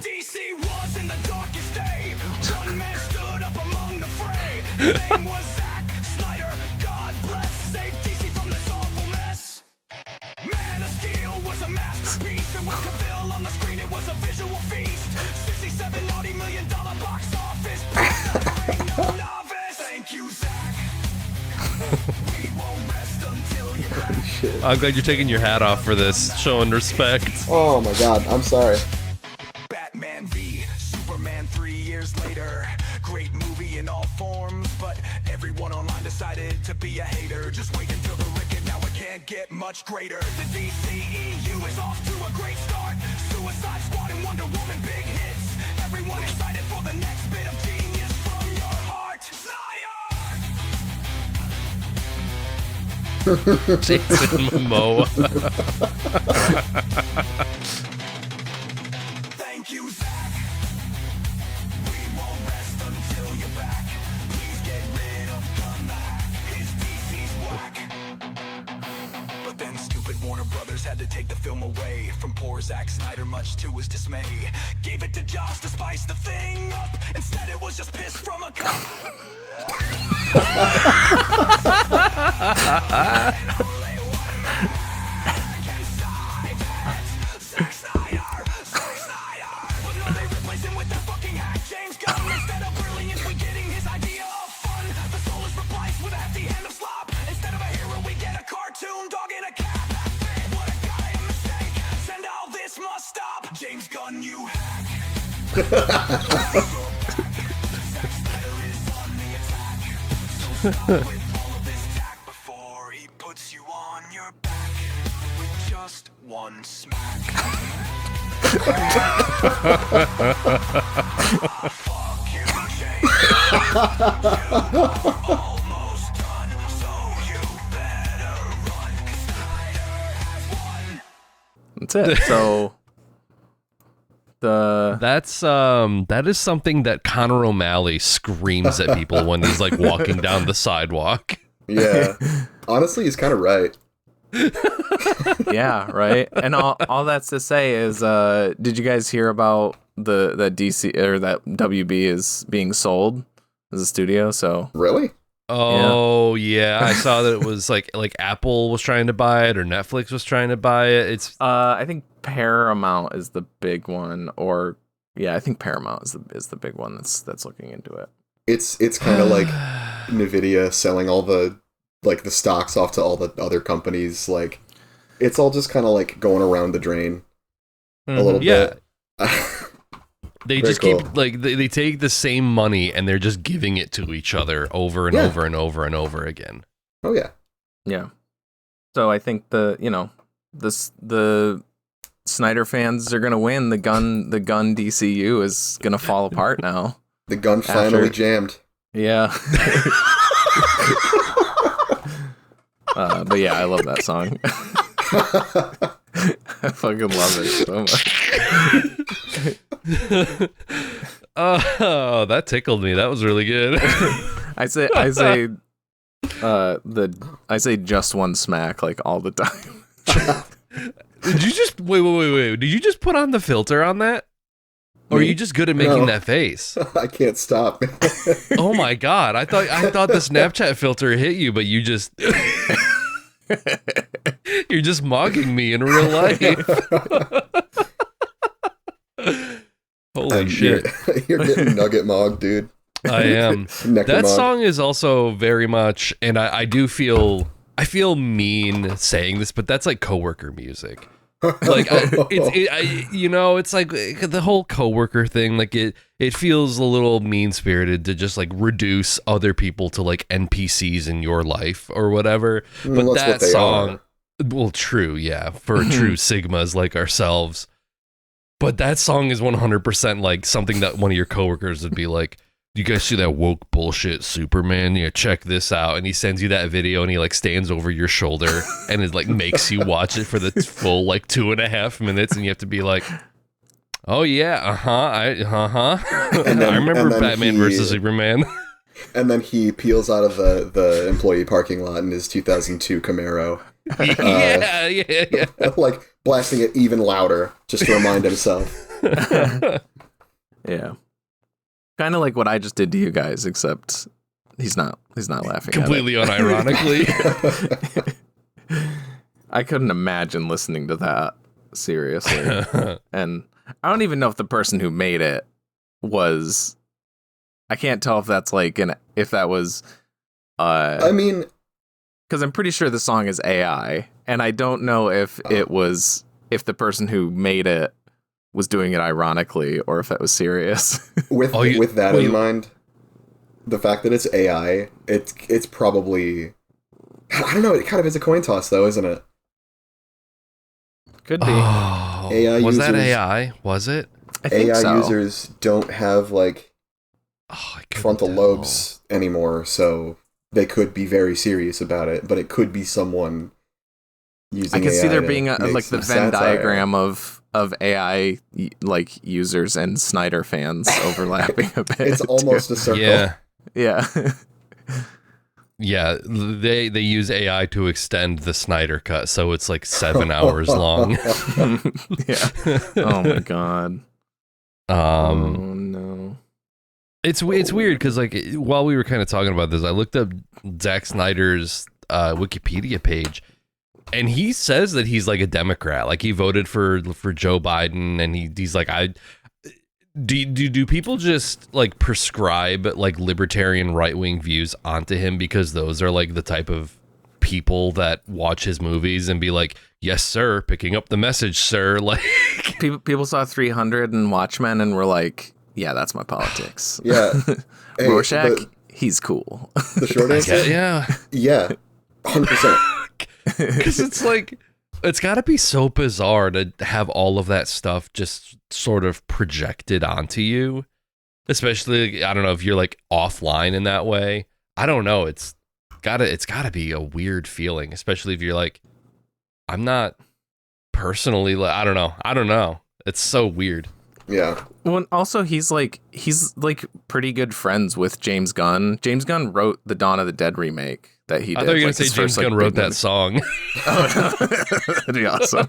DC was in the darkest day. One man stood up among the fray. His name was Zack Snyder. God bless, save DC from this awful mess. Man of Steel was a masterpiece, and with Cavill on the screen, it was a visual feast. $67 million box office. There ain't no novice. Thank you, Zack. We won't rest until you're back. Shit. I'm glad you're taking your hat off for this, showing respect. Oh my god, I'm sorry. Batman v Superman 3 years later. Great movie in all forms, but everyone online decided to be a hater. Just wait until the Rick, and now it can't get much greater. The DCEU is off to a great start. Suicide Squad and Wonder Woman, big hits. Everyone excited for the next bit of genius from your heart. Jason Momoa. Thank you, Zack. We won't rest until you're back. Please get rid of Gunn, his DC's whack. But then stupid Warner Brothers had to take the film away from poor Zack Snyder, much to his dismay. Gave it to Joss to spice the thing up. Instead it was just piss from a cup. Zack Snyder. But now they replace him with that fucking hack James Gunn. Instead of brilliance, we getting his idea of fun. The soul is replaced with a hefty hand of slop. Instead of a hero, we get a cartoon dog in a cap. What a goddamn mistake. Send all this must stop. James Gunn, you hack. Zack Snyder is on the attack. So stop with all of this tack before he puts you on your back with just one smack. Fuck you, James. You're almost done, so you better run. 'Cause Snyder has won. That's it. So That is something that Conor O'Malley screams at people when he's like walking down the sidewalk. Yeah. Honestly, he's kind of right. yeah, right. And all that's to say is, did you guys hear about the DC or that WB is being sold as a studio? So Really? Oh yeah, I saw that it was like Apple was trying to buy it or Netflix was trying to buy it. It's I think Paramount is the big one, or yeah, I think Paramount is the big one that's looking into it. It's kind of like Nvidia selling all the the stocks off to all the other companies. Like, it's all just kind of like going around the drain a little bit. They Very just cool. keep they take the same money and they're just giving it to each other over and over and over and over again. Oh yeah. Yeah. So I think the Snyder fans are gonna win. The Gunn DCU is gonna fall apart now. The gun finally jammed. Yeah. But yeah, I love that song. I fucking love it so much. Oh, that tickled me. That was really good. I say just one smack like all the time. Did you just wait? Did you just put on the filter on that? Or are you just good at making that face? I can't stop. Oh my god! I thought the Snapchat filter hit you, but you just you're just mocking me in real life. Holy shit! You're getting nugget mogged, dude. I am. That Necromog. song is also very much, and I do feel mean saying this, but that's like coworker music. Like it's like the whole coworker thing. Like it feels a little mean spirited to just like reduce other people to like NPCs in your life or whatever. But that's that what they song, are. well, true, yeah, for true Sigmas like ourselves. But that song is 100% like something that one of your coworkers would be like, "Do you guys see that woke bullshit Superman? Yeah, check this out." And he sends you that video and he like stands over your shoulder and it like makes you watch it for the full like 2.5 minutes and you have to be like, "Oh yeah, I remember Batman versus Superman." And then he peels out of the employee parking lot in his 2002 Camaro. Yeah. Like blasting it even louder just to remind himself. Yeah. Kind of like what I just did to you guys, except he's not laughing. Completely unironically. I couldn't imagine listening to that seriously. And I don't even know if the person who made it was. I can't tell if that's like if that was. I mean, because I'm pretty sure the song is AI, and I don't know if it was if the person who made it was doing it ironically or if it was serious. with that in mind, the fact that it's AI, it's probably, I don't know. It kind of is a coin toss, though, isn't it? Could be. Oh, AI was that users- AI? Was it? I think AI so. users don't have like Oh, I couldn't frontal tell. lobes anymore, so they could be very serious about it. But it could be someone using. I can see AI there to being make like the some Venn satire. diagram of AI like users and Snyder fans overlapping a bit. It's almost a circle. Yeah. Yeah. Yeah, they use AI to extend the Snyder cut, so it's like 7 hours long. Yeah. Oh my god. Oh no. It's weird because like while we were kind of talking about this, I looked up Zack Snyder's Wikipedia page, and he says that he's like a Democrat, like he voted for Joe Biden, and he's like Do people just like prescribe like libertarian right-wing views onto him because those are like the type of people that watch his movies and be like, yes sir, picking up the message sir, like People saw 300 and Watchmen and were like, yeah, that's my politics. Yeah. Hey, Rorschach, he's cool. the short answer, yeah, yeah, 100%. because it's like it's got to be so bizarre to have all of that stuff just sort of projected onto you, especially I don't know if you're like offline in that way. I don't know, it's gotta be a weird feeling, especially if you're like, I'm not personally I don't know, it's so weird. Yeah. Well, and also he's like pretty good friends with James Gunn. James Gunn wrote the Dawn of the Dead remake that he did. I thought you were gonna like, say his James first, like, Gunn wrote big that song. Oh, no. That'd be awesome.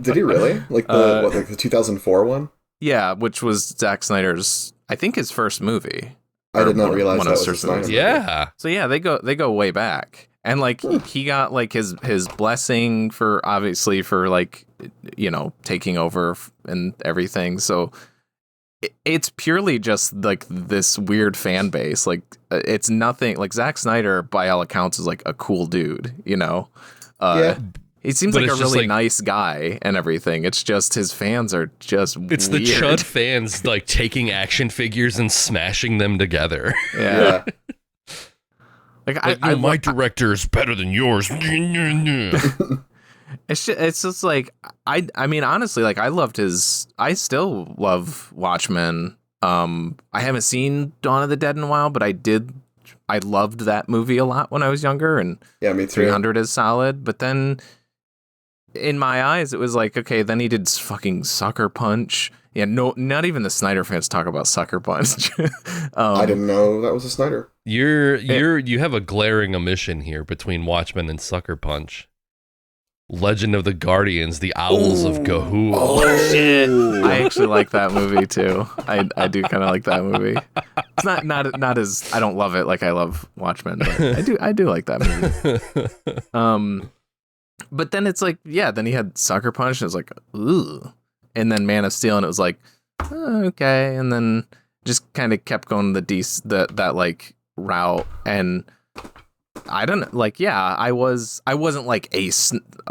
Did he really? Like the 2004 one? Yeah, which was Zack Snyder's, I think, his first movie. I did not realize one that of was a his Snyder first movie. Yeah, So yeah, they go way back, and like he got like his blessing for obviously for like, you know, taking over and everything. So it's purely just like this weird fan base. Like it's nothing like Zack Snyder by all accounts is like a cool dude, you know. Yeah. He seems But like a it's just, really like- nice guy and everything. It's just his fans are just it's the weird. Chud fans like taking action figures and smashing them together. Yeah. Yeah. Like Like, I my director is better than yours. It's just like I mean honestly, like I still love Watchmen. I haven't seen Dawn of the Dead in a while, but I loved that movie a lot when I was younger, and Yeah, me too. 300 is solid. But then in my eyes it was like, okay, then he did fucking Sucker Punch. Yeah, no, not even the Snyder fans talk about Sucker Punch. I didn't know that was a Snyder. You have a glaring omission here between Watchmen and Sucker Punch. Legend of the Guardians, the Owls of Ga'Hoole. Oh, shit. I actually like that movie too. I do kind of like that movie. It's not as I don't love it like I love Watchmen, but I do like that movie. But then it's like, yeah, then he had Sucker Punch and it was like, ooh, and then Man of Steel and it was like, oh, okay, and then just kind of kept going that like route, and I don't like, yeah, I wasn't like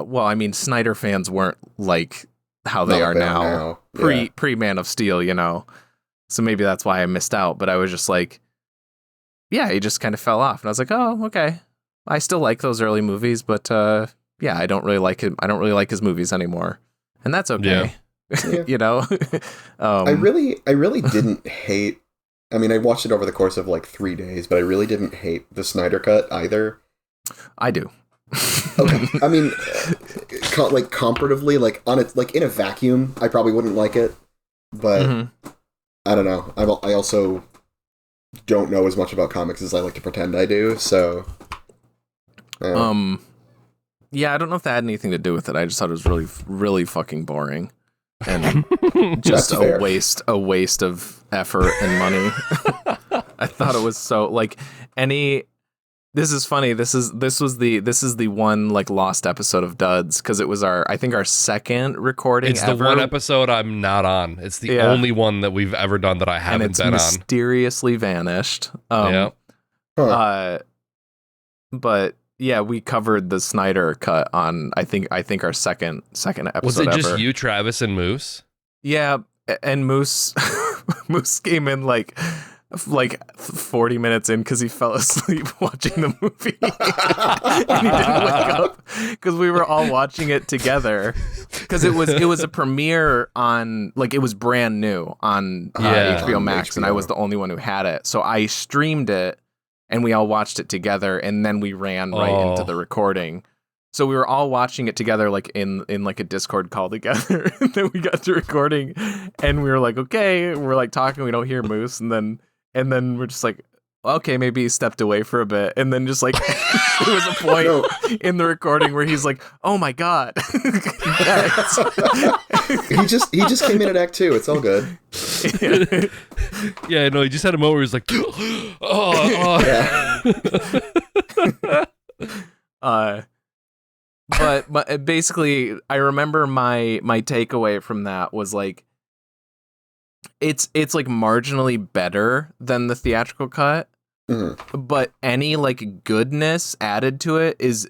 well, I mean, Snyder fans weren't like how they Not are they now. Yeah. Pre Man of Steel, you know. So maybe that's why I missed out, but I was just like, yeah, he just kind of fell off, and I was like, oh, okay. I still like those early movies, but yeah, I don't really like him. I don't really like his movies anymore, and that's okay. Yeah. You know. I really didn't hate. I mean, I watched it over the course of like 3 days, but I really didn't hate the Snyder Cut either. I do. Okay, I mean, like comparatively, like on it, like in a vacuum, I probably wouldn't like it, but Mhm. I don't know. I also don't know as much about comics as I like to pretend I do. So, Yeah, I don't know if that had anything to do with it. I just thought it was really, really fucking boring. and just That's fair. a waste of effort and money. I thought it was so like this is funny. This is the one like lost episode of Duds because it was our second recording. It's ever. the one episode I'm not on. It's the only one that we've ever done that I and haven't it's been on. mysteriously vanished. Yeah. But yeah, we covered the Snyder cut on I think our second episode. Was it just ever. you, Travis, and Moose? Yeah, and Moose Moose came in like 40 minutes in because he fell asleep watching the movie. And he didn't wake up because we were all watching it together because it was a premiere on like it was brand new on HBO Max HBO. and I was the only one who had it, so I streamed it and we all watched it together and then we ran right into the recording. So we were all watching it together, like in like a Discord call together. And then we got to recording, and we were like, okay, and we're like talking. We don't hear Moose, and then we're just like, okay, maybe he stepped away for a bit, and then just like there was a point in the recording where he's like, oh my god, he just came in at Act 2. It's all good. Yeah, no, he just had a moment where he's like, But basically, I remember my takeaway from that was like, it's like marginally better than the theatrical cut, but any like goodness added to it is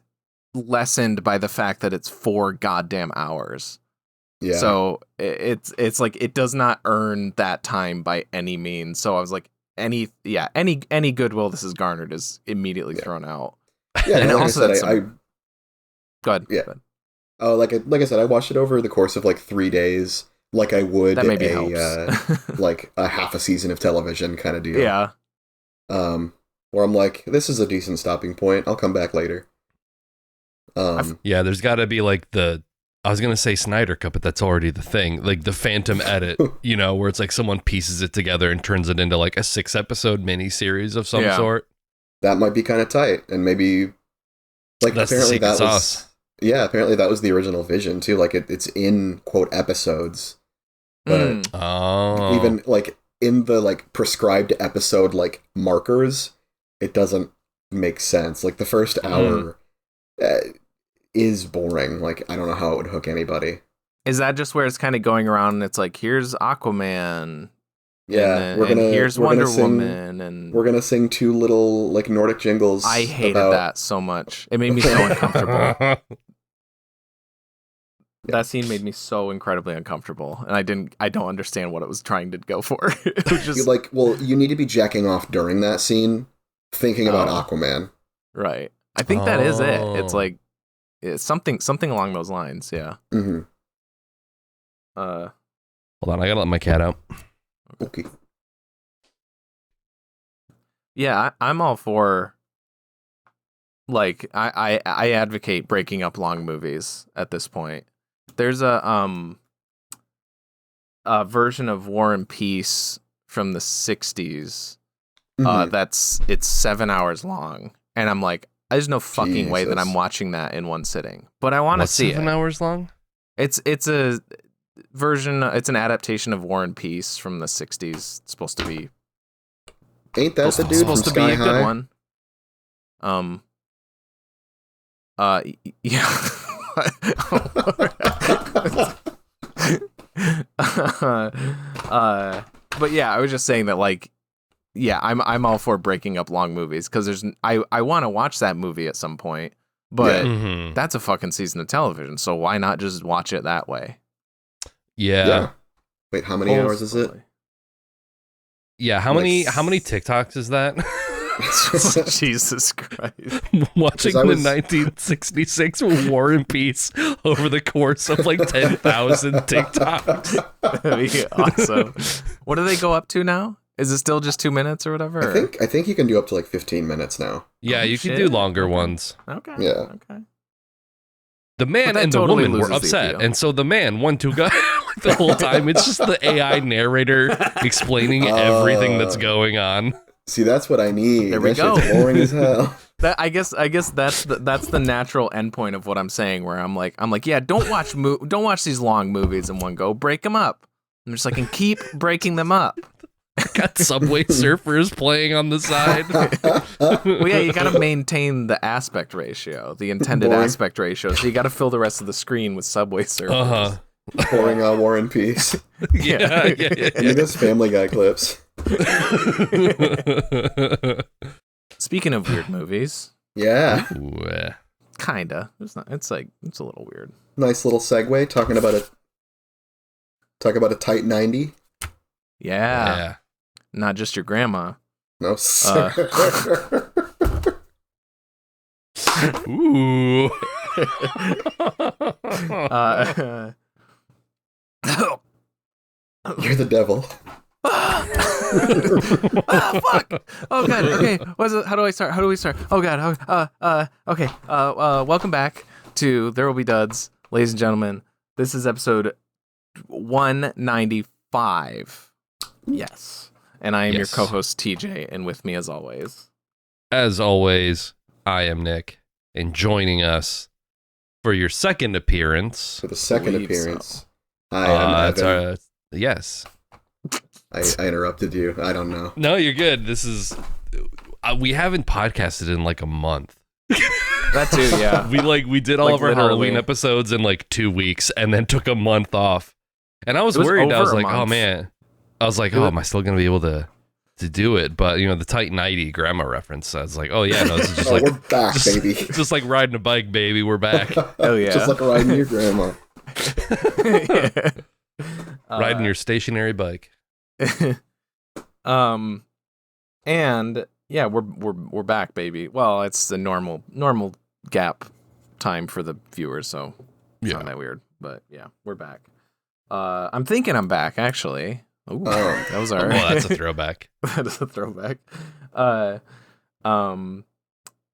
lessened by the fact that it's 4 goddamn hours. Yeah. So it's like it does not earn that time by any means. So I was like, any goodwill this is garnered is immediately thrown out. Yeah, And like also I said, Go ahead. Yeah. Oh, like I said, I watched it over the course of like 3 days, like I would That maybe helps. Like a half a season of television kind of deal. Yeah. Where I'm like, this is a decent stopping point. I'll come back later. yeah, there's got to be like I was going to say Snyder Cut, but that's already the thing. Like the Phantom edit, you know, where it's like someone pieces it together and turns it into like a 6-episode mini-series of some sort. That might be kind of tight. And maybe, like, That's the apparently secret that sauce. apparently that was the original vision, too. Like, it's in, quote, episodes. But even, like, in the, like, prescribed episode, like, markers, it doesn't make sense. Like, the first hour is boring. Like, I don't know how it would hook anybody. Is that just where it's kind of going around and it's like, here's Aquaman. Yeah, and here's Wonder Woman. And we're going to sing 2 little, like, Nordic jingles. I hated that so much. It made me so uncomfortable. That scene made me so incredibly uncomfortable, and I don't understand what it was trying to go for. It was just like, well, you need to be jacking off during that scene, thinking about Aquaman. Right. I think that is it. It's like it's something along those lines. Yeah. Mm-hmm. Hold on, I gotta let my cat out. Okay. Yeah, I'm all for. Like I advocate breaking up long movies at this point. There's a version of War and Peace from the 60s. It's 7 hours long, and I'm like, there's no fucking way that I'm watching that in one sitting. But I want to see 7 hours long? It's a version. It's an adaptation of War and Peace from the 60s. It's supposed to be. Ain't that the dude from supposed to Sky be a good High? one. Yeah. But yeah, I was just saying that, like, yeah, I'm all for breaking up long movies because I want to watch that movie at some point, but that's a fucking season of television, so why not just watch it that way? Yeah. Wait, how many hours is it? Yeah, how many TikToks is that? Jesus Christ. Watching the 1966 War and Peace over the course of like 10,000 TikToks. That'd be awesome. What do they go up to now? Is it still just 2 minutes or whatever? I think you can do up to like 15 minutes now. Yeah, you can do longer ones. Okay. Yeah. Okay. The man and totally the woman were loses the upset, appeal. and so the man won to go the whole time. It's just the AI narrator explaining everything that's going on. See, that's what I need. There we that go. Shit's boring as hell. That I guess that's the natural endpoint of what I'm saying. Where I'm like, yeah, don't watch these long movies in one go. Break them up. I'm just like, and keep breaking them up. Got Subway Surfers playing on the side. Well, yeah, you got to maintain the aspect ratio, the intended Boring. aspect ratio. So you got to fill the rest of the screen with Subway Surfers. Uh-huh. Pouring on War and Peace. Yeah. I need those Family Guy clips. Speaking of weird movies, Yeah. Ooh, kinda. It's not. It's like it's a little weird. Nice little segue. Talking about a tight 90. Yeah. Not just your grandma. No, sir. Ooh. You're the devil. Fuck! Oh god. Okay. What's it? How do I start? How do we start? Oh god. Okay. Welcome back to There Will Be Duds, ladies and gentlemen. This is episode 195. Yes. And I am your Yes. co-host TJ, and with me as always. As always, I am Nick, and joining us for your second appearance. For the second Believe appearance. Hi, I'm it's Evan. yes. I interrupted you. I don't know. No, you're good. This is we haven't podcasted in like a month. That too, yeah. We did all Like, of our literally. Halloween episodes in like 2 weeks, and then took a month off. And I was It was worried. I over was a like, month. oh man. I was like, It was- am I still gonna be able to do it? But you know, the tight 90 grandma reference. I was like, oh yeah, no, this is just Oh, like we're back, just, baby. just like riding a bike, baby. We're back. Oh yeah. Just like riding your grandma. Riding your stationary bike. And yeah, we're back, baby. Well, it's the normal gap time for the viewers, so it's Yeah. not that weird. But yeah, we're back. I'm thinking I'm back actually. Ooh, Oh. that was Well, alright. that's a throwback. That is a throwback.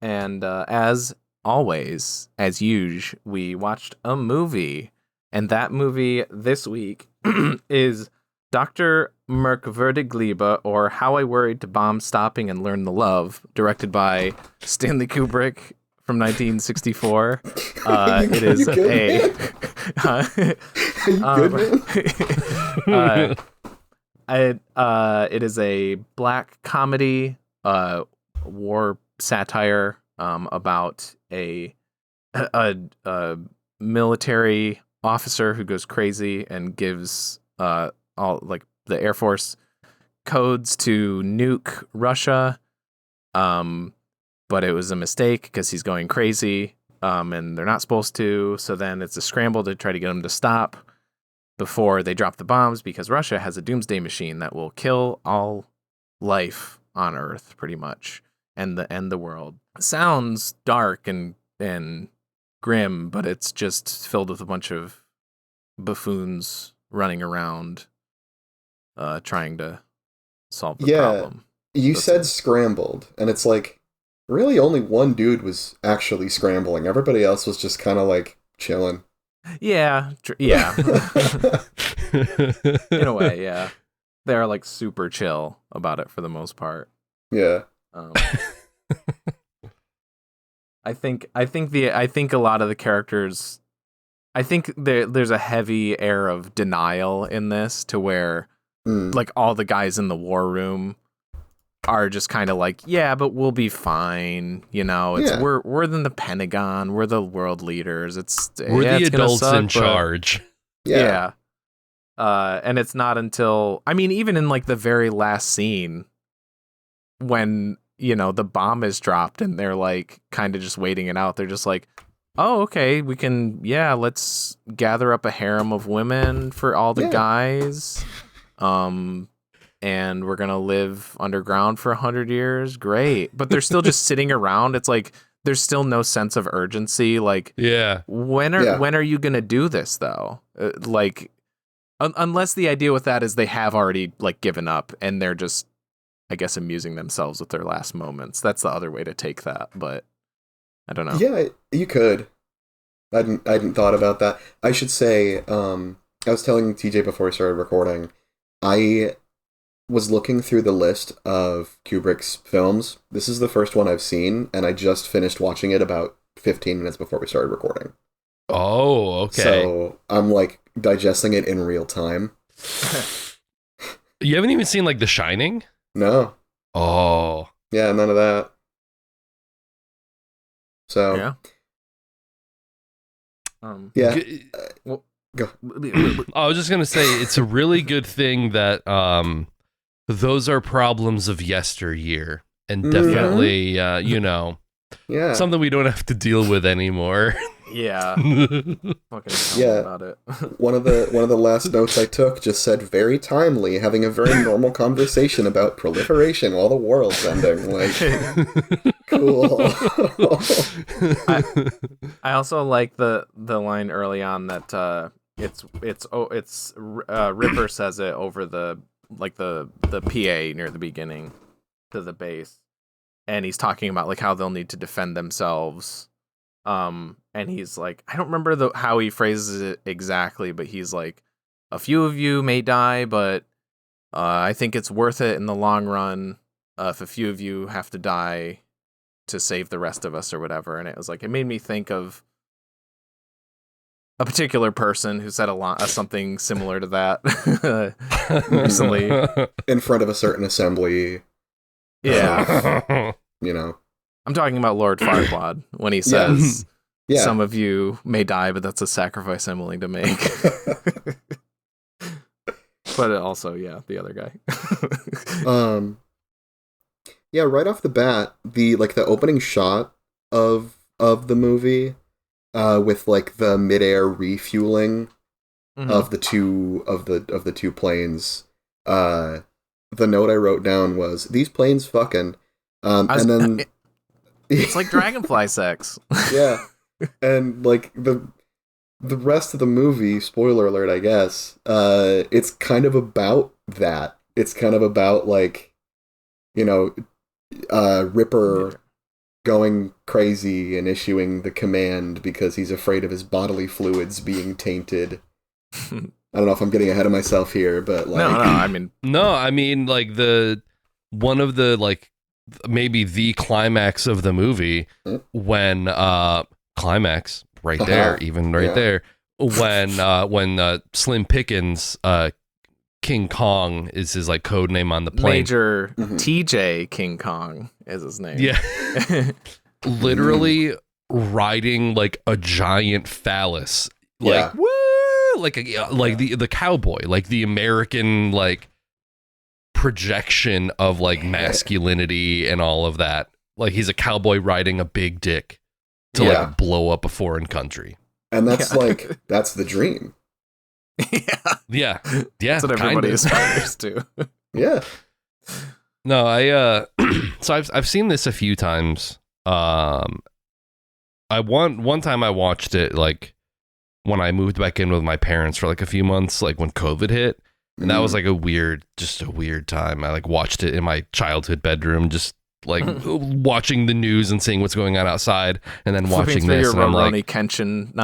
And as always, as usual, we watched a movie, and that movie this week is Dr. Merkverdigliebe, or How I Worried to Bomb Stopping and Learn the Love, directed by Stanley Kubrick from 1964. It is You good, Are you good, man? It is a black comedy, war satire, about a military officer who goes crazy and gives all like the Air Force codes to nuke Russia, but it was a mistake because he's going crazy, and they're not supposed to. So then it's a scramble to try to get him to stop before they drop the bombs, because Russia has a doomsday machine that will kill all life on Earth, pretty much, and end the world. Sounds dark and grim, but it's just filled with a bunch of buffoons running around, trying to solve the problem. You That's said it. scrambled, and it's like, really only one dude was actually scrambling. Everybody else was just kind of like chilling. Yeah, yeah. In a way, yeah. They're like super chill about it for the most part. Yeah. I think a lot of the characters, I think there's a heavy air of denial in this, to where like all the guys in the war room are just kind of like, yeah, but we'll be fine. You know, it's Yeah. we're in the Pentagon, we're the world leaders. We're yeah, the it's gonna adults suck, in but- charge. Yeah. And it's not until, I mean, even in like the very last scene when, you know, the bomb is dropped and they're like kind of just waiting it out. They're just like, oh, okay, we can, yeah, let's gather up a harem of women for all the Yeah. guys. And we're going to live underground for 100 years. Great. But they're still just sitting around. It's like, there's still no sense of urgency. Like, Yeah. when are you gonna do this though? Like, unless the idea with that is they have already like given up and they're just, I guess, amusing themselves with their last moments. That's the other way to take that, but I don't know. Yeah, you could. I hadn't thought about that. I should say, I was telling TJ before we started recording, I was looking through the list of Kubrick's films. This is the first one I've seen, and I just finished watching it about 15 minutes before we started recording. Oh, okay. So I'm like digesting it in real time. You haven't even seen like The Shining? No. Oh. Yeah, none of that. So Yeah. Yeah. Well, Go. I was just gonna say it's a really good thing that those are problems of yesteryear, and definitely Yeah. something we don't have to deal with anymore. yeah. Fucking tell me about it. One of the last notes I took just said, very timely, having a very normal conversation about proliferation while the world's ending. Like, cool. I also like the line early on that Ripper says it over the PA near the beginning to the base, and he's talking about like how they'll need to defend themselves. And he's like, I don't remember how he phrases it exactly, but he's like, a few of you may die, but I think it's worth it in the long run if a few of you have to die to save the rest of us or whatever. And it was like, it made me think of a particular person who said something similar to that recently In front of a certain assembly. Yeah. I'm talking about Lord Farquaad when he says, some of you may die, but that's a sacrifice I'm willing to make. But also, the other guy. Yeah, right off the bat, the opening shot of the movie, with like the midair refueling of the two planes. The note I wrote down was, these planes fucking. It's like dragonfly sex. Yeah. And like the rest of the movie, spoiler alert, I guess, it's kind of about that. It's kind of about like, Ripper going crazy and issuing the command because he's afraid of his bodily fluids being tainted. I don't know if I'm getting ahead of myself here, but like No, I mean like one of the like maybe the climax of the movie when climax right there, even right there, when Slim Pickens, King Kong is his like code name on the plane. Major TJ King Kong is his name. Yeah. Literally riding like a giant phallus. Like woo! Like the cowboy, like the American like projection of like masculinity and all of that. Like he's a cowboy riding a big dick to like blow up a foreign country. And that's like that's the dream. Yeah. That's what everybody aspires to. Yeah. No, so I've seen this a few times. One time I watched it like when I moved back in with my parents for like a few months, like when COVID hit. And that was like a weird time. I like watched it in my childhood bedroom, just like watching the news and seeing what's going on outside, and then watching this. Your and I'm Rurouni like, Kenshin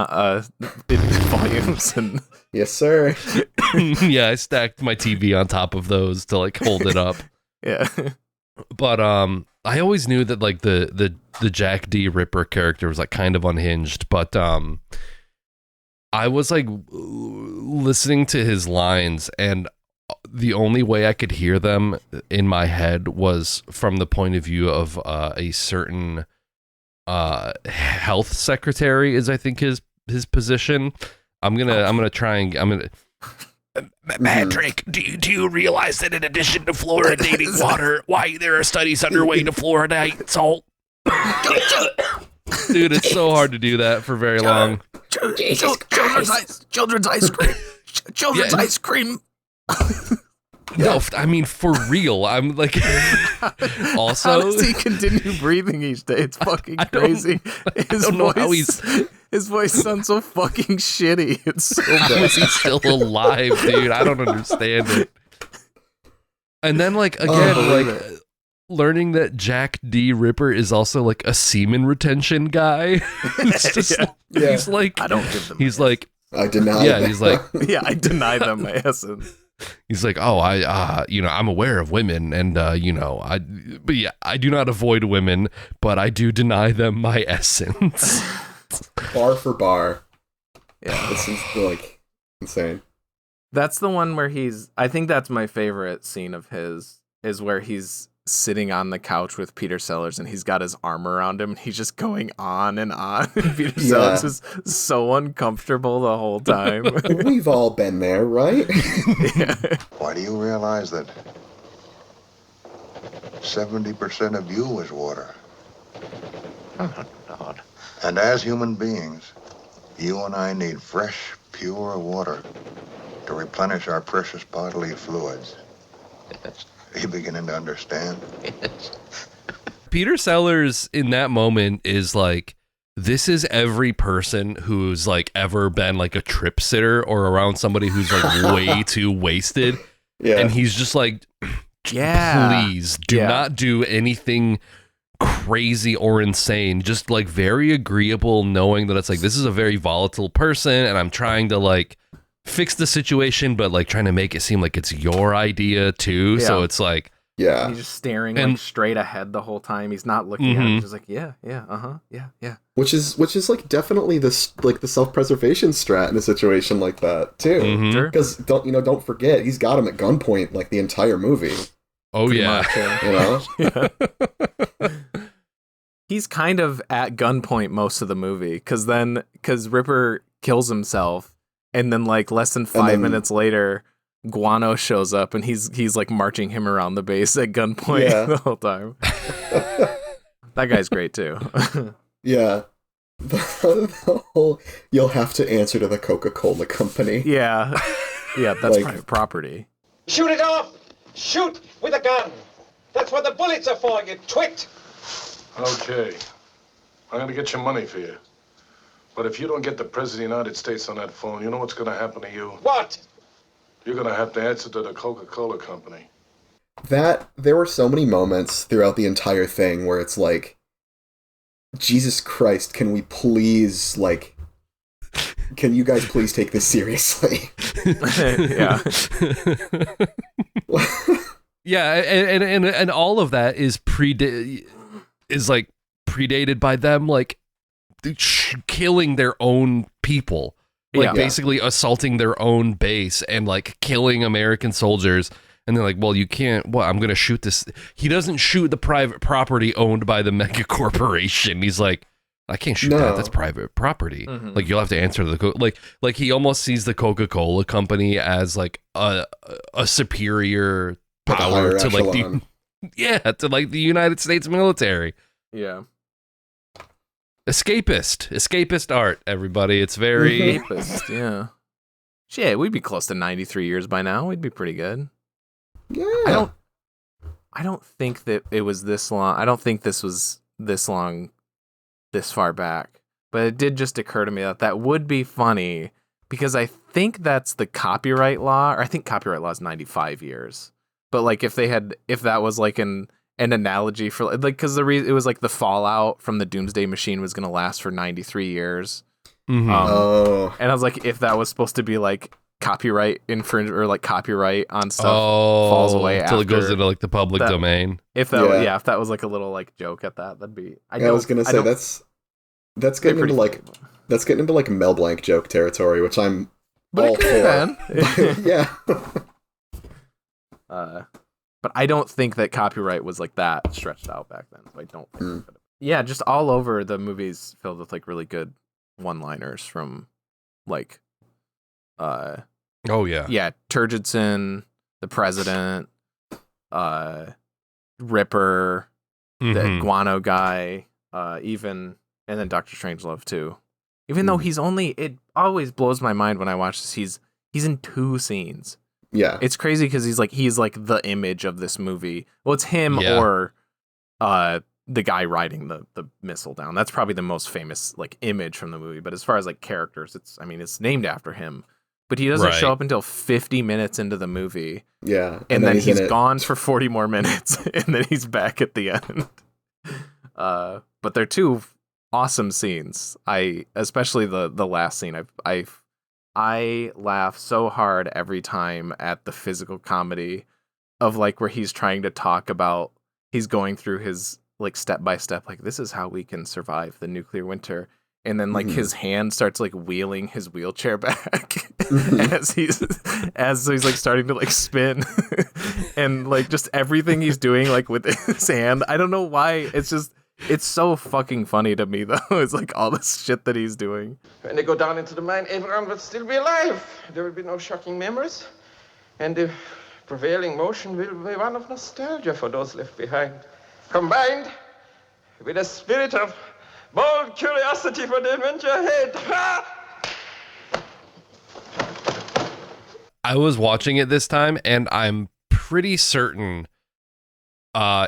volumes and yes, sir. Yeah, I stacked my TV on top of those to like hold it up. Yeah. But I always knew that like the Jack D. Ripper character was like kind of unhinged, but I was like listening to his lines, and the only way I could hear them in my head was from the point of view of a certain health secretary, is I think his position. I'm gonna try and Patrick, do you realize that in addition to fluoridating water, why there are studies underway to fluoridate salt? Dude, it's so hard to do that for very long. Children's ice cream. Children's ice cream. No, I mean for real. I'm like, also. How does he continue breathing each day? It's fucking crazy. I don't know how he's. His voice sounds so fucking shitty. It's so bad. How is he still alive, dude? I don't understand it. And then, like, again, learning that Jack D. Ripper is also like a semen retention guy. It's just, he's like, I don't give them. He's like, I deny. Yeah, them. he's like, I deny them my essence. He's like, oh, I'm aware of women, and but yeah, I do not avoid women, but I do deny them my essence. Bar for bar. Yeah. This is like insane. That's the one where I think that's my favorite scene of his, is where he's sitting on the couch with Peter Sellers and he's got his arm around him and he's just going on and on. And Peter Sellers is so uncomfortable the whole time. We've all been there, right? Yeah. Why do you realize that 70% of you is water? Oh, Lord. And as human beings, you and I need fresh, pure water to replenish our precious bodily fluids. Yes. Are you beginning to understand? Yes. Peter Sellers in that moment is like, this is every person who's like ever been like a trip sitter or around somebody who's like way too wasted. Yeah. And he's just like, please do not do anything crazy or insane. Just like very agreeable, knowing that it's like, this is a very volatile person and I'm trying to like fix the situation, but like trying to make it seem like it's your idea too. So it's like, yeah, he's just staring like straight ahead the whole time. He's not looking at him. He's just like, yeah, which is like definitely this like the self-preservation strat in a situation like that too. Because don't forget, he's got him at gunpoint like the entire movie. Oh yeah, He's kind of at gunpoint most of the movie because Ripper kills himself. And then, like, less than 5 minutes later, Guano shows up, and he's like marching him around the base at gunpoint the whole time. That guy's great too. Yeah, the whole you'll have to answer to the Coca-Cola company. Yeah, that's like, private property. Shoot it off! Shoot with a gun! That's what the bullets are for, you twit! Okay, I'm gonna get your money for you. But if you don't get the President of the United States on that phone, you know what's going to happen to you? What? You're going to have to answer to the Coca-Cola company. There were so many moments throughout the entire thing where it's like, Jesus Christ, can we please, like, can you guys please take this seriously? Yeah. Yeah, and all of that is like predated by them, like, killing their own people, like basically assaulting their own base and like killing American soldiers. And they're like, well, you can't, I'm going to shoot this. He doesn't shoot the private property owned by the mega corporation. He's like, I can't shoot that. That's private property. Like, you'll have to answer to the, like he almost sees the Coca-Cola company as like a superior power to like to like the United States military. Yeah. Escapist art, everybody. It's very escapist. Yeah. Shit, we'd be close to 93 years by now. We'd be pretty good. Yeah. I don't think that it was this long. I don't think this was this long, this far back. But it did just occur to me that would be funny because I think that's the copyright law. Or I think copyright law is 95 years. But like if that was like an analogy for like, because it was like the fallout from the Doomsday Machine was going to last for 93 years. And I was like, if that was supposed to be like copyright infringe or like copyright on stuff falls away until after it goes into like the public domain. If that if that was like a little like joke at that'd be. I was gonna say that's getting into like Mel Blanc joke territory, which I'm all for. Yeah. But I don't think that copyright was like that stretched out back then. So I don't think yeah, just all over the movies filled with like really good one-liners from like Turgidson, the President, Ripper, the Guano guy, even, and then Dr. Strangelove too. Even though it always blows my mind when I watch this. He's in 2 scenes. Yeah, it's crazy because he's like the image of this movie. Well, it's him or the guy riding the missile down. That's probably the most famous like image from the movie. But as far as like characters, it's named after him. But he doesn't show up until 50 minutes into the movie. Yeah, and then he's gone for 40 more minutes, and then he's back at the end. But they're 2 awesome scenes. Especially the last scene. I laugh so hard every time at the physical comedy of like where he's trying to talk about, he's going through his like step by step, like this is how we can survive the nuclear winter. And then like his hand starts like wheeling his wheelchair back as he's like starting to like spin and like just everything he's doing like with his hand. I don't know why. It's so fucking funny to me though. It's like all this shit that he's doing. When they go down into the mine, everyone will still be alive. There will be no shocking memories. And the prevailing motion will be one of nostalgia for those left behind, combined with a spirit of bold curiosity for the adventure ahead. I was watching it this time, and I'm pretty certain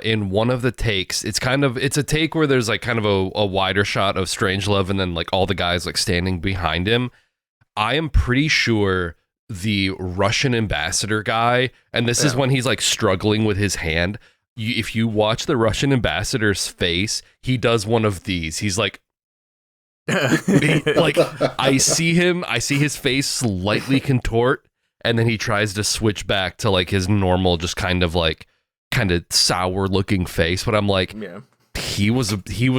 in one of the takes, it's a take where there's like kind of a wider shot of Strangelove and then like all the guys like standing behind him. I am pretty sure the Russian ambassador guy, and this is when he's like struggling with his hand. If you watch the Russian ambassador's face, he does one of these. He's like, I see his face slightly contort, and then he tries to switch back to like his normal, just kind of sour looking face. But I'm like, he was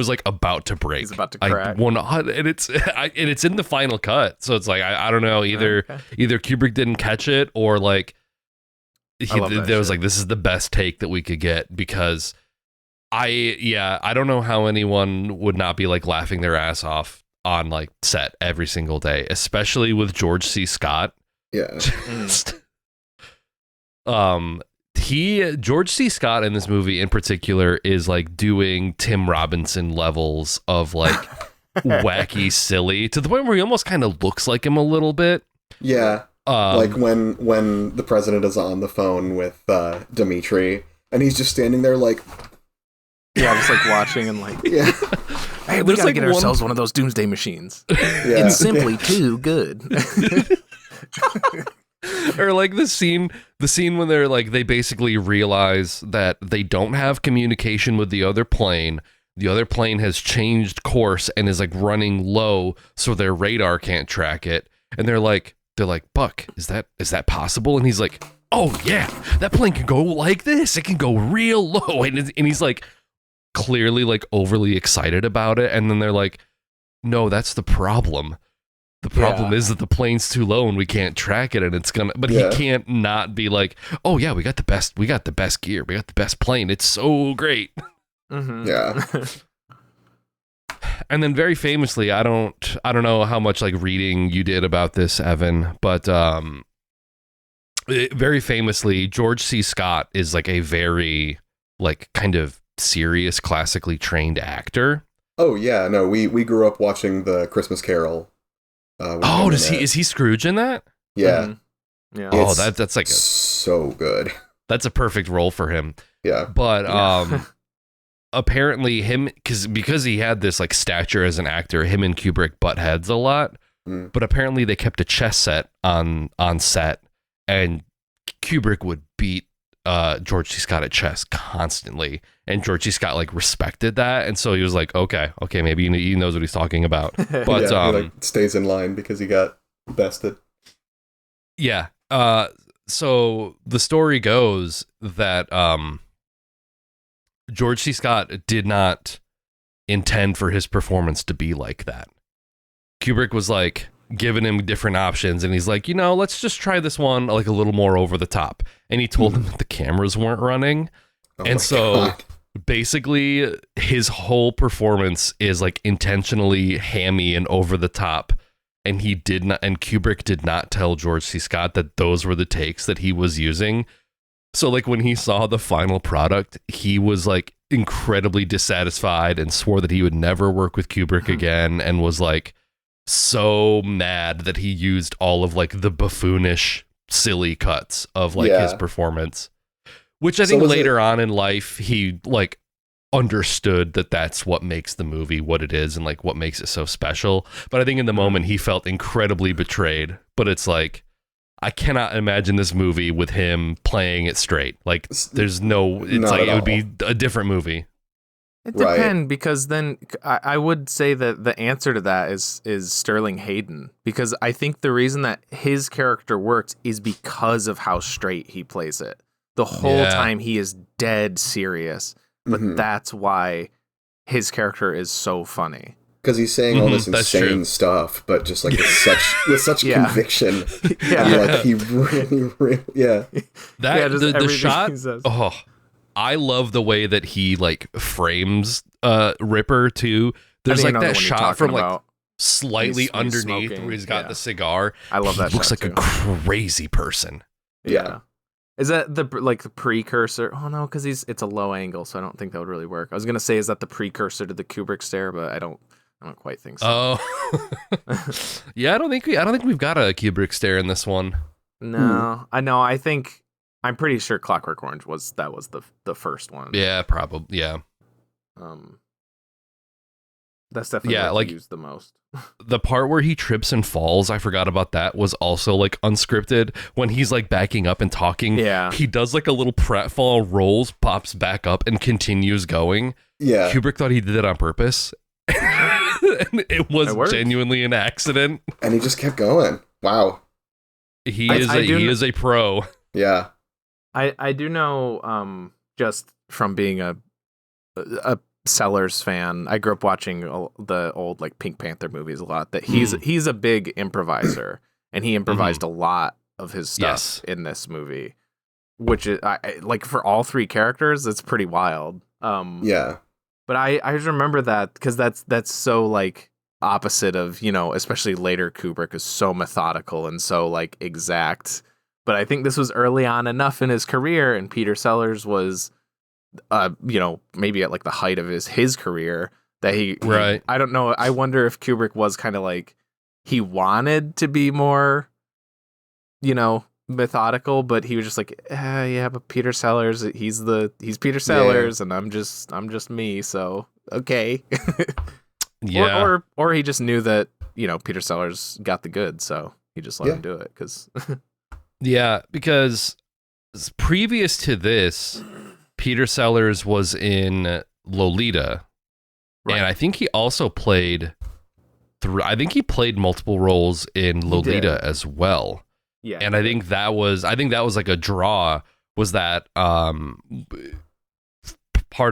like about to break. He's about to crack. And it's in the final cut. So it's like, I don't know, either Kubrick didn't catch it, or like, there was like, this is the best take that we could get, because I don't know how anyone would not be like laughing their ass off on like set every single day, especially with George C. Scott. Yeah. George C. Scott in this movie in particular is like doing Tim Robinson levels of like wacky silly, to the point where he almost kind of looks like him a little bit. Yeah. Like when the president is on the phone with Dimitri, and he's just standing there like, just like watching and like, hey, we gotta like get ourselves one of those doomsday machines. It's simply too good. Or like the scene when they're like, they basically realize that they don't have communication with the other plane. The other plane has changed course and is like running low, so their radar can't track it. And they're like, Buck, is that possible? And he's like, oh yeah, that plane can go like this. It can go real low. And he's like clearly like overly excited about it. And then they're like, no, that's the problem. The problem is that the plane's too low and we can't track it, and it's gonna. But he can't not be like, oh yeah, we got the best gear, we got the best plane. It's so great. Mm-hmm. Yeah. And then very famously, I don't know how much like reading you did about this, Evan, but very famously, George C. Scott is like a very like kind of serious, classically trained actor. Oh yeah, no, we grew up watching the Christmas Carol. Is he Scrooge in that? Yeah. Yeah. Oh, that's like so good. That's a perfect role for him. Yeah. But apparently because he had this like stature as an actor, him and Kubrick butt heads a lot. But apparently they kept a chess set on set, and Kubrick would beat George C. Scott at chess constantly, and George C. Scott like respected that, and so he was like, okay, maybe he knows what he's talking about. But he like stays in line because he got bested. Yeah. So the story goes that George C. Scott did not intend for his performance to be like that. Kubrick was like giving him different options, and he's like, let's just try this one like a little more over the top. And he told him that the cameras weren't running. And so basically his whole performance is like intentionally hammy and over the top. And Kubrick did not tell George C. Scott that those were the takes that he was using. So like when he saw the final product, he was like incredibly dissatisfied and swore that he would never work with Kubrick again, and was like so mad that he used all of like the buffoonish silly cuts of like his performance, which I think later on in life he like understood that that's what makes the movie what it is and like what makes it so special. But I think in the moment he felt incredibly betrayed. But it's like, I cannot imagine this movie with him playing it straight. Like there's no, it's like it would be a different movie. It Right. depends, because then I would say that the answer to that is Sterling Hayden, because I think the reason that his character works is because of how straight he plays it. The whole time he is dead serious, but that's why his character is so funny. Because he's saying all this that's insane true. stuff, but just like with such Yeah. conviction. Yeah. And, like he really, yeah. That just the everything shot. he says. Oh, I love the way that he like frames Ripper too. There's I think like I know that the one you're shot talking from like about. slightly He's underneath smoking, where he's got yeah. the cigar. I love that He looks shot, like too. a crazy person. Yeah. Is that the precursor? Oh no, because it's a low angle, so I don't think that would really work. I was gonna say, is that the precursor to the Kubrick stare, but I don't quite think so. Oh, yeah. I don't think we've got a Kubrick stare in this one. No, I know. I'm pretty sure Clockwork Orange was the first one. Yeah, probably. Yeah. That's definitely Yeah, what like- he used the most. The part where he trips and falls, I forgot about that, was also like unscripted. When he's like backing up and talking, Yeah. he does like a little pratfall, rolls, pops back up, and continues going. Yeah. Kubrick thought he did it on purpose. And it was It worked. genuinely an accident. And he just kept going. Wow. He I is a pro. Yeah. I do know, just from being a Sellers fan, I grew up watching the old like Pink Panther movies a lot, that he's a big improviser, and he improvised a lot of his stuff in this movie, which is like for all three characters, it's pretty wild. Yeah. But I just remember that because that's so like opposite of, especially later Kubrick is so methodical and so like exact. But I think this was early on enough in his career, and Peter Sellers was, maybe at like the height of his career, that he I don't know. I wonder if Kubrick was kind of like, he wanted to be more, methodical, but he was just like, yeah, but Peter Sellers, he's Peter Sellers, and I'm just me, so okay. Yeah. Or he just knew that, Peter Sellers got the goods, so he just let him do it, because Yeah, because previous to this, Peter Sellers was in Lolita, and I think he also played multiple roles in Lolita as well. Yeah, and I think that was like a draw, was that part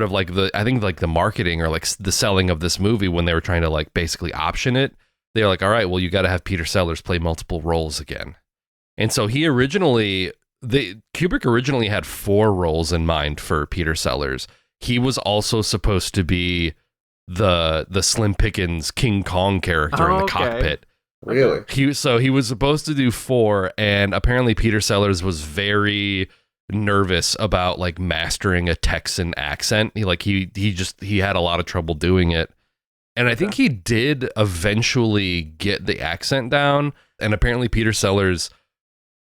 of like the marketing or like the selling of this movie, when they were trying to like basically option it. They were like, all right, well, you got to have Peter Sellers play multiple roles again. And so Kubrick originally had 4 roles in mind for Peter Sellers. He was also supposed to be the Slim Pickens King Kong character in the cockpit. Really? He was supposed to do 4, and apparently Peter Sellers was very nervous about like mastering a Texan accent. He had a lot of trouble doing it. And I think he did eventually get the accent down, and apparently Peter Sellers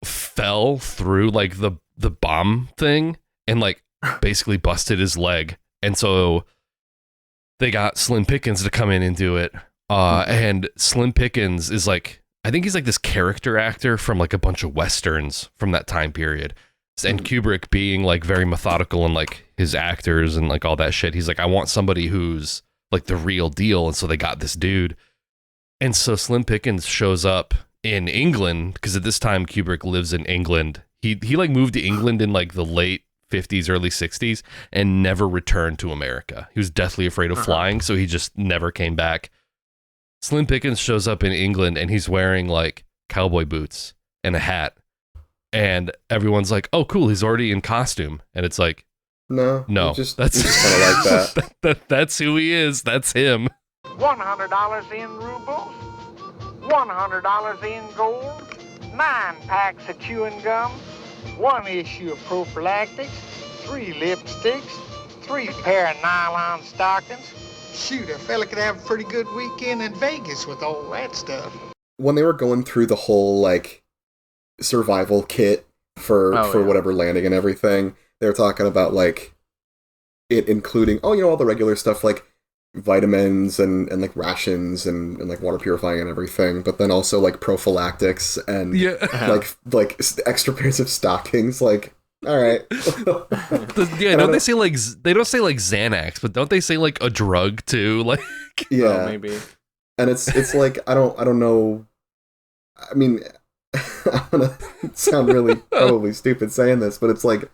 fell through like the bomb thing and like basically busted his leg, and so they got Slim Pickens to come in and do it. And Slim Pickens is like, I think he's like this character actor from like a bunch of westerns from that time period. And Kubrick, being like very methodical and like his actors and like all that shit, he's like, I want somebody who's like the real deal. And so they got this dude. And so Slim Pickens shows up in England, because at this time Kubrick lives in England. He like moved to England in like the late 50s, early 60s, and never returned to America. He was deathly afraid of flying, so he just never came back. Slim Pickens shows up in England, and he's wearing like cowboy boots and a hat, and everyone's like, "Oh, cool, he's already in costume." And it's like, No, that's kind of like that. that's who he is. That's him. $100 in rubles, $100 in gold, 9 packs of chewing gum, 1 issue of prophylactics, 3 lipsticks, 3 pair of nylon stockings. Shoot, a fella could have a pretty good weekend in Vegas with all that stuff. When they were going through the whole like survival kit for whatever landing and everything, they were talking about like it including all the regular stuff like vitamins and like rations and like water purifying and everything, but then also like prophylactics and like extra pairs of stockings. Like All right. Don't they say like they don't say like Xanax, but don't they say like a drug too? Like yeah, maybe. And it's like I don't know. I mean, I'm gonna sound really probably stupid saying this, but it's like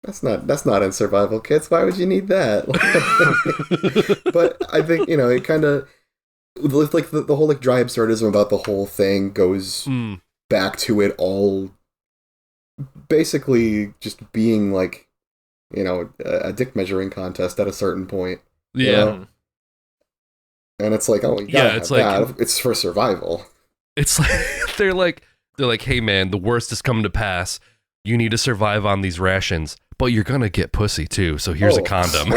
that's not in survival kits. Why would you need that? But I think it kind of like the whole like dry absurdism about the whole thing goes back to it all basically just being like a dick measuring contest at a certain point. Yeah. And it's like, oh, yeah, it's like it's for survival. It's like they're like, hey man, the worst is coming to pass. You need to survive on these rations, but you're gonna get pussy too. So here's a condom.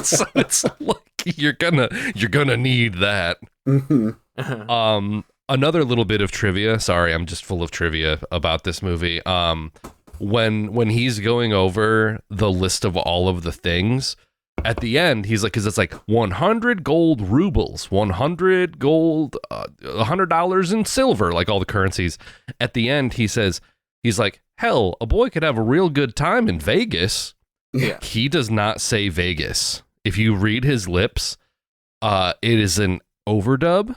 So it's like you're gonna need that. Mm-hmm. Another little bit of trivia. Sorry, I'm just full of trivia about this movie. When he's going over the list of all of the things. At the end, he's like, because it's like 100 gold rubles, 100 gold, $100 in silver, like all the currencies. At the end, he's like, hell, a boy could have a real good time in Vegas. Yeah. He does not say Vegas. If you read his lips, it is an overdub.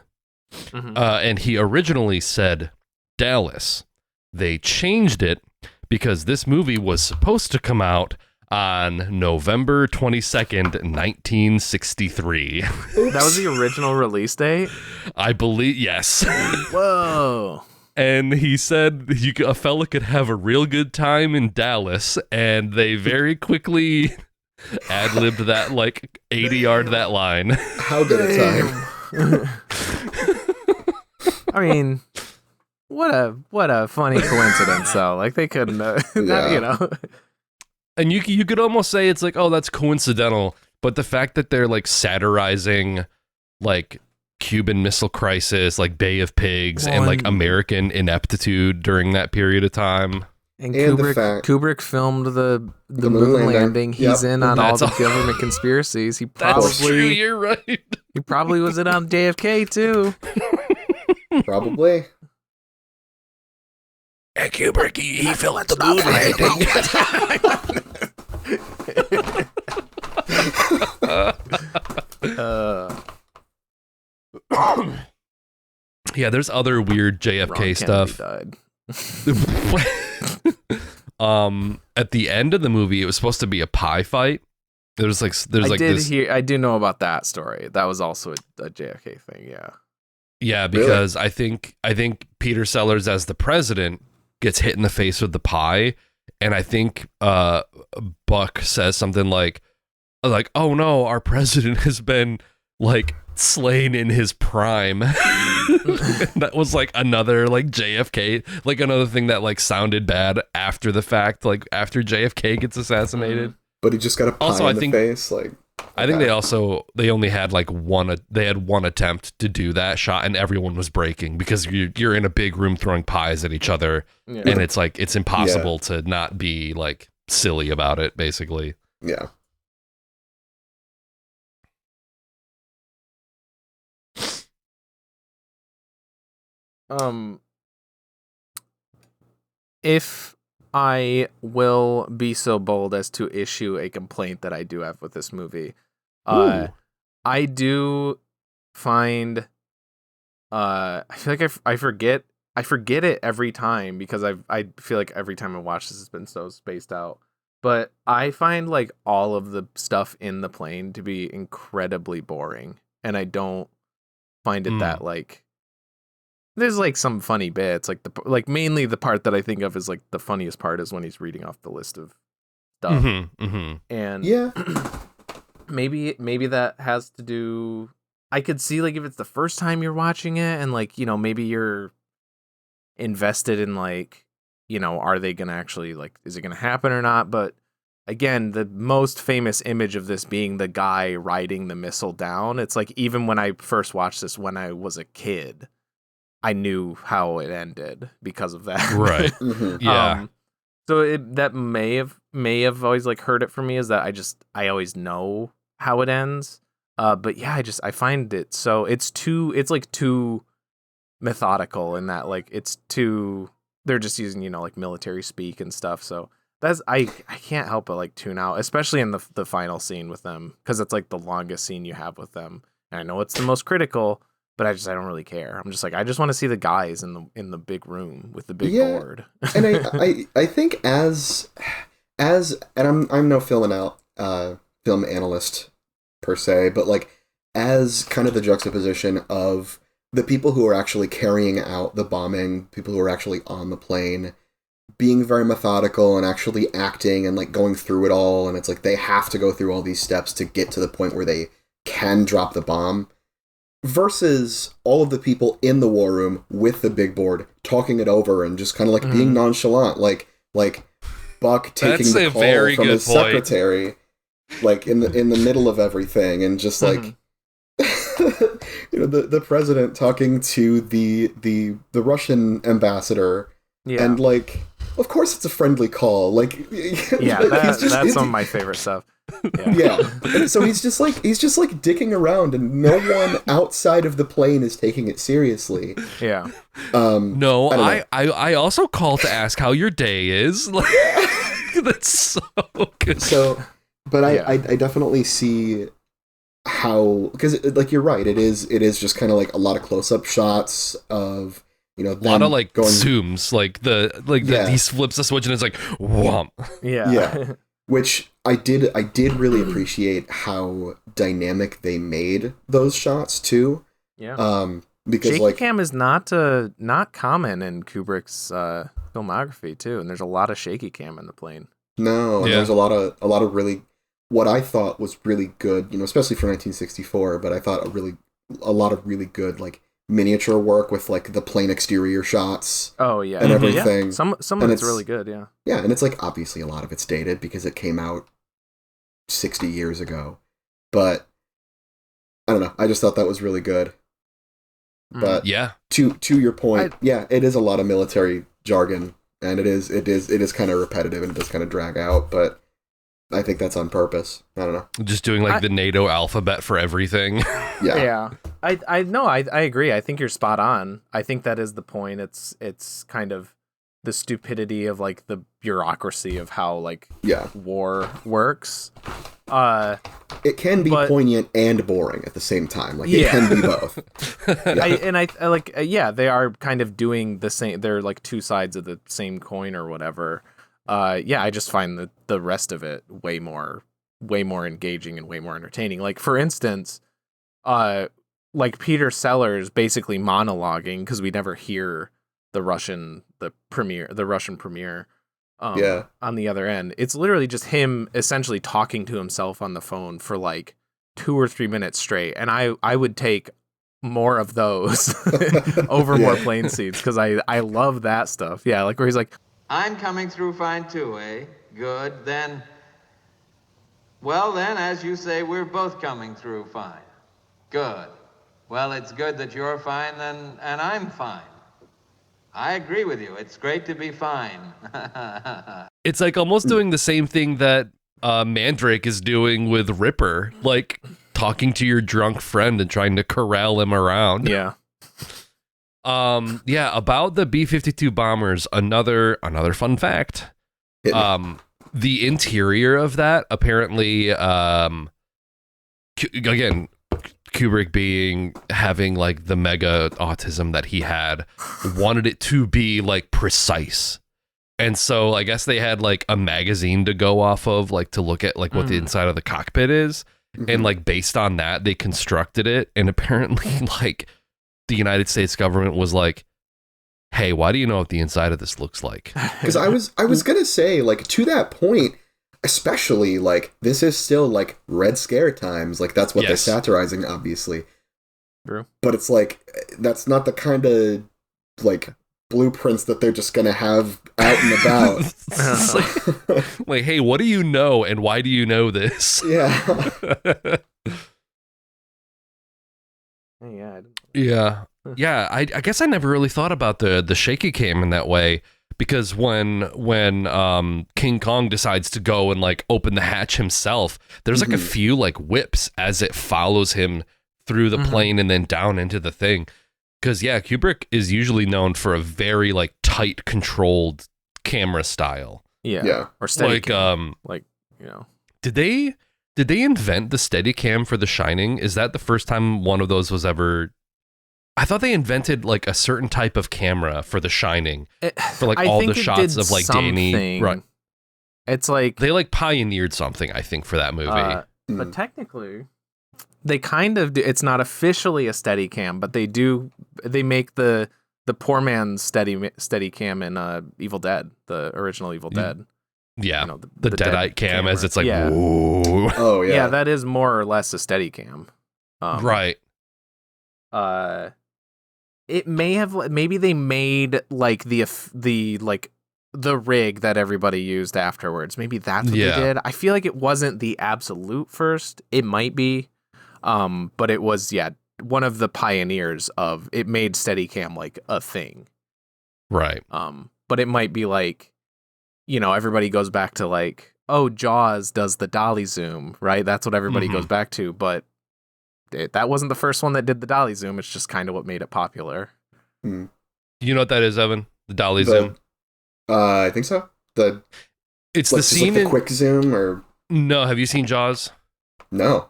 Mm-hmm. And he originally said Dallas. They changed it because this movie was supposed to come out on November 22nd, 1963. That was the original release date? I believe, yes. Whoa. And he said a fella could have a real good time in Dallas, and they very quickly ad-libbed that, like, 80-yard that line. How good a time. I mean, what a funny coincidence, though. Like, they couldn't, And you could almost say it's like, oh, that's coincidental. But the fact that they're like satirizing like Cuban Missile Crisis, like Bay of Pigs, and like American ineptitude during that period of time. And Kubrick filmed the moon landing. He's in on all the government conspiracies. He probably, that's true, you're right. He probably was in on JFK too. Probably. And Kubrick, he filmed the moon landing. Yeah, there's other weird JFK stuff. At the end of the movie, it was supposed to be a pie fight. I do know about that story. That was also a JFK thing. Yeah. Yeah, because really? I think Peter Sellers as the president gets hit in the face with the pie, and I think Buck says something like, oh no, our president has been like slain in his prime. That was like another like JFK, like another thing that like sounded bad after the fact, like after JFK gets assassinated. But he just got a pie in the face, like. I think they only had like one attempt to do that shot, and everyone was breaking because you're in a big room throwing pies at each other, and it's like it's impossible to not be like silly about it, basically. Yeah. If I will be so bold as to issue a complaint that I do have with this movie. I do find I feel like I forget it every time because I feel like every time I watch this has been so spaced out. But I find like all of the stuff in the plane to be incredibly boring, and I don't find it that like there's like some funny bits, like mainly the part that I think of is like the funniest part is when he's reading off the list of stuff. And yeah, maybe that has to do. I could see like if it's the first time you're watching it, and like maybe you're invested in like are they gonna actually like is it gonna happen or not? But again, the most famous image of this being the guy riding the missile down. It's like even when I first watched this when I was a kid, I knew how it ended because of that. Right. Yeah. So that may have always like hurt it for me is that I always know how it ends. But yeah, I find it so it's like too methodical in that like it's too they're just using like military speak and stuff. So I can't help but like tune out, especially in the final scene with them, because it's like the longest scene you have with them. And I know it's the most critical, but I don't really care. I'm just like, I just want to see the guys in the big room with the big board. And I think as and I'm no film analyst per se, but like as kind of the juxtaposition of the people who are actually carrying out the bombing, people who are actually on the plane, being very methodical and actually acting and like going through it all, and it's like they have to go through all these steps to get to the point where they can drop the bomb, versus all of the people in the war room with the big board talking it over and just kind of like being nonchalant, like Buck taking the call from his secretary, like in the middle of everything, and just like the president talking to the Russian ambassador, and like, of course it's a friendly call, like that's some of my favorite stuff. And so he's just like dicking around, and no one outside of the plane is taking it seriously. No, I also call to ask how your day is. Like, that's so good. So, but I definitely see how, because like you're right, it is just kind of like a lot of close-up shots of, you know, a lot of like zooms, like he flips the switch and it's like whomp. Which I did really appreciate how dynamic they made those shots too. Because shaky like cam is not common in Kubrick's filmography too, and there's a lot of shaky cam in the plane. No, and there's a lot of really, what I thought was really good, you know, especially for 1964. But I thought a lot of really good like miniature work with like the plane exterior shots. And everything. Yeah. Some of it's really good. Yeah, and it's like obviously a lot of it's dated because it came out 60 years ago. But I don't know. I just thought that was really good. But to your point, it is a lot of military jargon, and it is kind of repetitive, and it does kind of drag out, but I think that's on purpose. I don't know. Just doing like the NATO alphabet for everything. I know. I agree. I think you're spot on. I think that is the point. It's kind of the stupidity of like the bureaucracy of how like war works. It can be poignant and boring at the same time. Like it can be both. I like they are kind of doing the same. They're like two sides of the same coin or whatever. I just find the rest of it way more engaging and way more entertaining. Like for instance, like Peter Sellers basically monologuing, because we never hear the Russian premiere on the other end. It's literally just him essentially talking to himself on the phone for like 2 or 3 minutes straight, and I would take more of those over more plane scenes, because I love that stuff. Like where he's like, I'm coming through fine too, eh? Good. Then, well then, as you say, we're both coming through fine. Good. Well, it's good that you're fine then, and I'm fine. I agree with you. It's great to be fine. It's like almost doing the same thing that Mandrake is doing with Ripper, like talking to your drunk friend and trying to corral him around. About the B-52 bombers, another fun fact. The interior of that, apparently, again, Kubrick having like the mega autism that he had, wanted it to be like precise. And so I guess they had like a magazine to go off of, like to look at like what the inside of the cockpit is. And like based on that, they constructed it. And apparently like the United States government was like, hey, why do you know what the inside of this looks like? Because I was gonna say, like, to that point, especially like this is still like Red Scare times, like that's what they're satirizing, obviously. True. But it's like that's not the kind of like blueprints that they're just gonna have out and about. like, hey, what do you know and why do you know this? I guess I never really thought about the shaky cam in that way, because when King Kong decides to go and like open the hatch himself, there's like a few like whips as it follows him through the plane and then down into the thing. Because Kubrick is usually known for a very like tight, controlled camera style. Yeah. Or steady Like, cam. Like, you know. Did they invent the Steadicam for The Shining? Is that the first time one of those was ever? I thought they invented like a certain type of camera for The Shining for like all the shots of like Danny. Right. It's like they like pioneered something, I think, for that movie. But technically, they kind of do. It's not officially a Steadicam, but they do. They make the poor man's Steadicam in Evil Dead, the original Evil Dead. Yeah, you know, the Deadite cam, camera. as it's like, yeah. Whoa. Oh yeah, yeah, that is more or less a Steadicam. Right. It may have maybe they made like the rig that everybody used afterwards. Maybe that's what they did. I feel like it wasn't the absolute first. It might be, but it was one of the pioneers of it. Made Steadicam like a thing, right? But it might be like, you know, everybody goes back to like, oh, Jaws does the dolly zoom, right? That's what everybody goes back to, but that wasn't the first one that did the dolly zoom. It's just kind of what made it popular. Mm. You know what that is, Evan? The dolly zoom? I think so. It's the scene like the quick zoom, or no? Have you seen Jaws? No.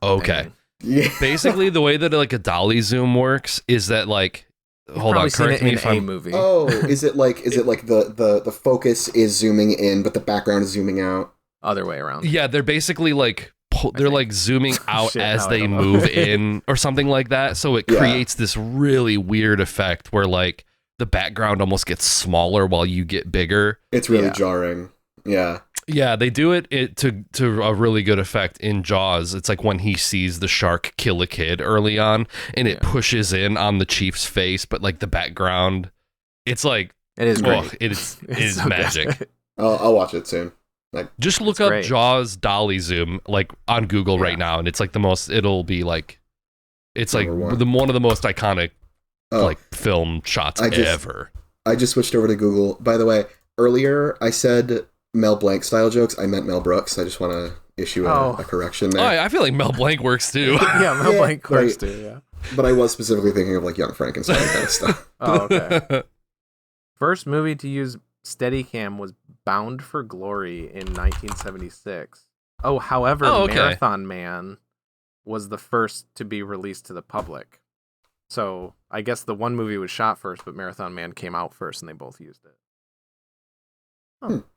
Okay. Yeah. Basically, the way that like a dolly zoom works is that like, hold on, correct me if I'm. Movie. Oh, is it like the focus is zooming in, but the background is zooming out? Other way around. Yeah, they're basically like they're like zooming out as they move in or something like that. So it creates this really weird effect where like the background almost gets smaller while you get bigger. It's really jarring. Yeah. Yeah, they do it to a really good effect in Jaws. It's like when he sees the shark kill a kid early on and it pushes in on the chief's face, but like the background, it's like it is great. It is so magic. Good. I'll watch it soon. Like, just look up Jaws dolly zoom like on Google right now, and it's like the most. It'll be like, it's like one of the most iconic like film shots ever. I just switched over to Google. By the way, earlier I said Mel Blanc style jokes. I meant Mel Brooks. I just want to issue a correction there. Oh, I feel like Mel Blanc works too. Yeah, Mel Blanc works too. Yeah, but I was specifically thinking of like Young Frankenstein kind of stuff. Oh, okay. First movie to use Steadicam was Bound for Glory in 1976. Oh, however, Marathon Man was the first to be released to the public. So I guess the one movie was shot first, but Marathon Man came out first, and they both used it.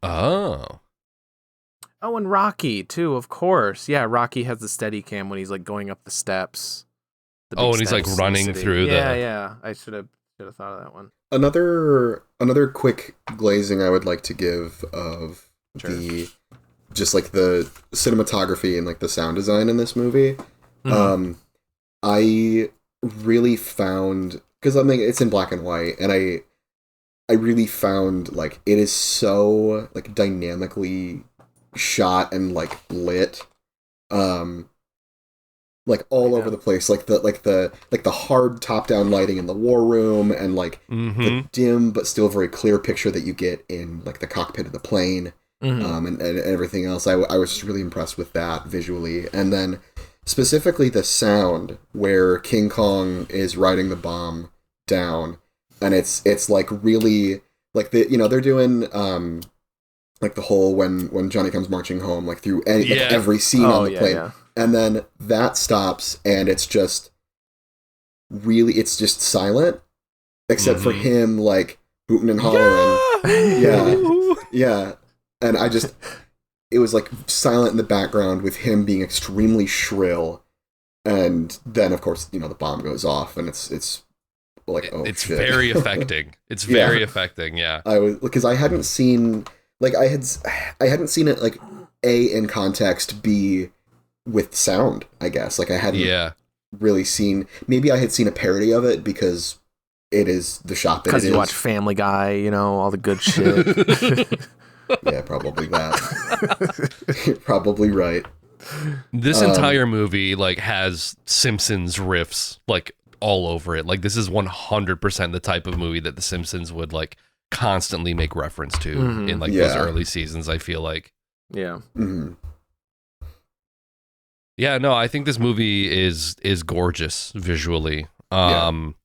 Oh. Oh, and Rocky too, of course. Yeah, Rocky has the Steadicam when he's like going up the steps. And he's like running through the. Yeah. I should have thought of that one. Another quick glazing I would like to give of the cinematography and like the sound design in this movie. I really found, because I mean it's in black and white, and I really found like it is so like dynamically shot and like lit. Like all over the place, like the hard top-down lighting in the war room, and like the dim but still very clear picture that you get in like the cockpit of the plane, and everything else. I was just really impressed with that visually, and then specifically the sound where King Kong is riding the bomb down, and it's like really like they're doing like the whole when Johnny comes marching home, like through every scene on the plane. Yeah. And then that stops, and it's just silent, except for him, like, hooting and hollering. Yeah. And it was, like, silent in the background with him being extremely shrill. And then, of course, the bomb goes off, and it's like, oh, it's shit. Very affecting. It's very affecting, yeah. Because I hadn't seen, like, I hadn't seen it, like, in context, B, with sound, I guess. Like I hadn't really seen. Maybe I had seen a parody of it because it is the shot that it is. Because you watch Family Guy, all the good shit. Yeah, probably that. You're probably right. This entire movie like has Simpsons riffs like all over it. Like this is 100% the type of movie that the Simpsons would like constantly make reference to in like those early seasons. I feel like. Yeah. Mm-hmm. Yeah, no, I think this movie is gorgeous visually. And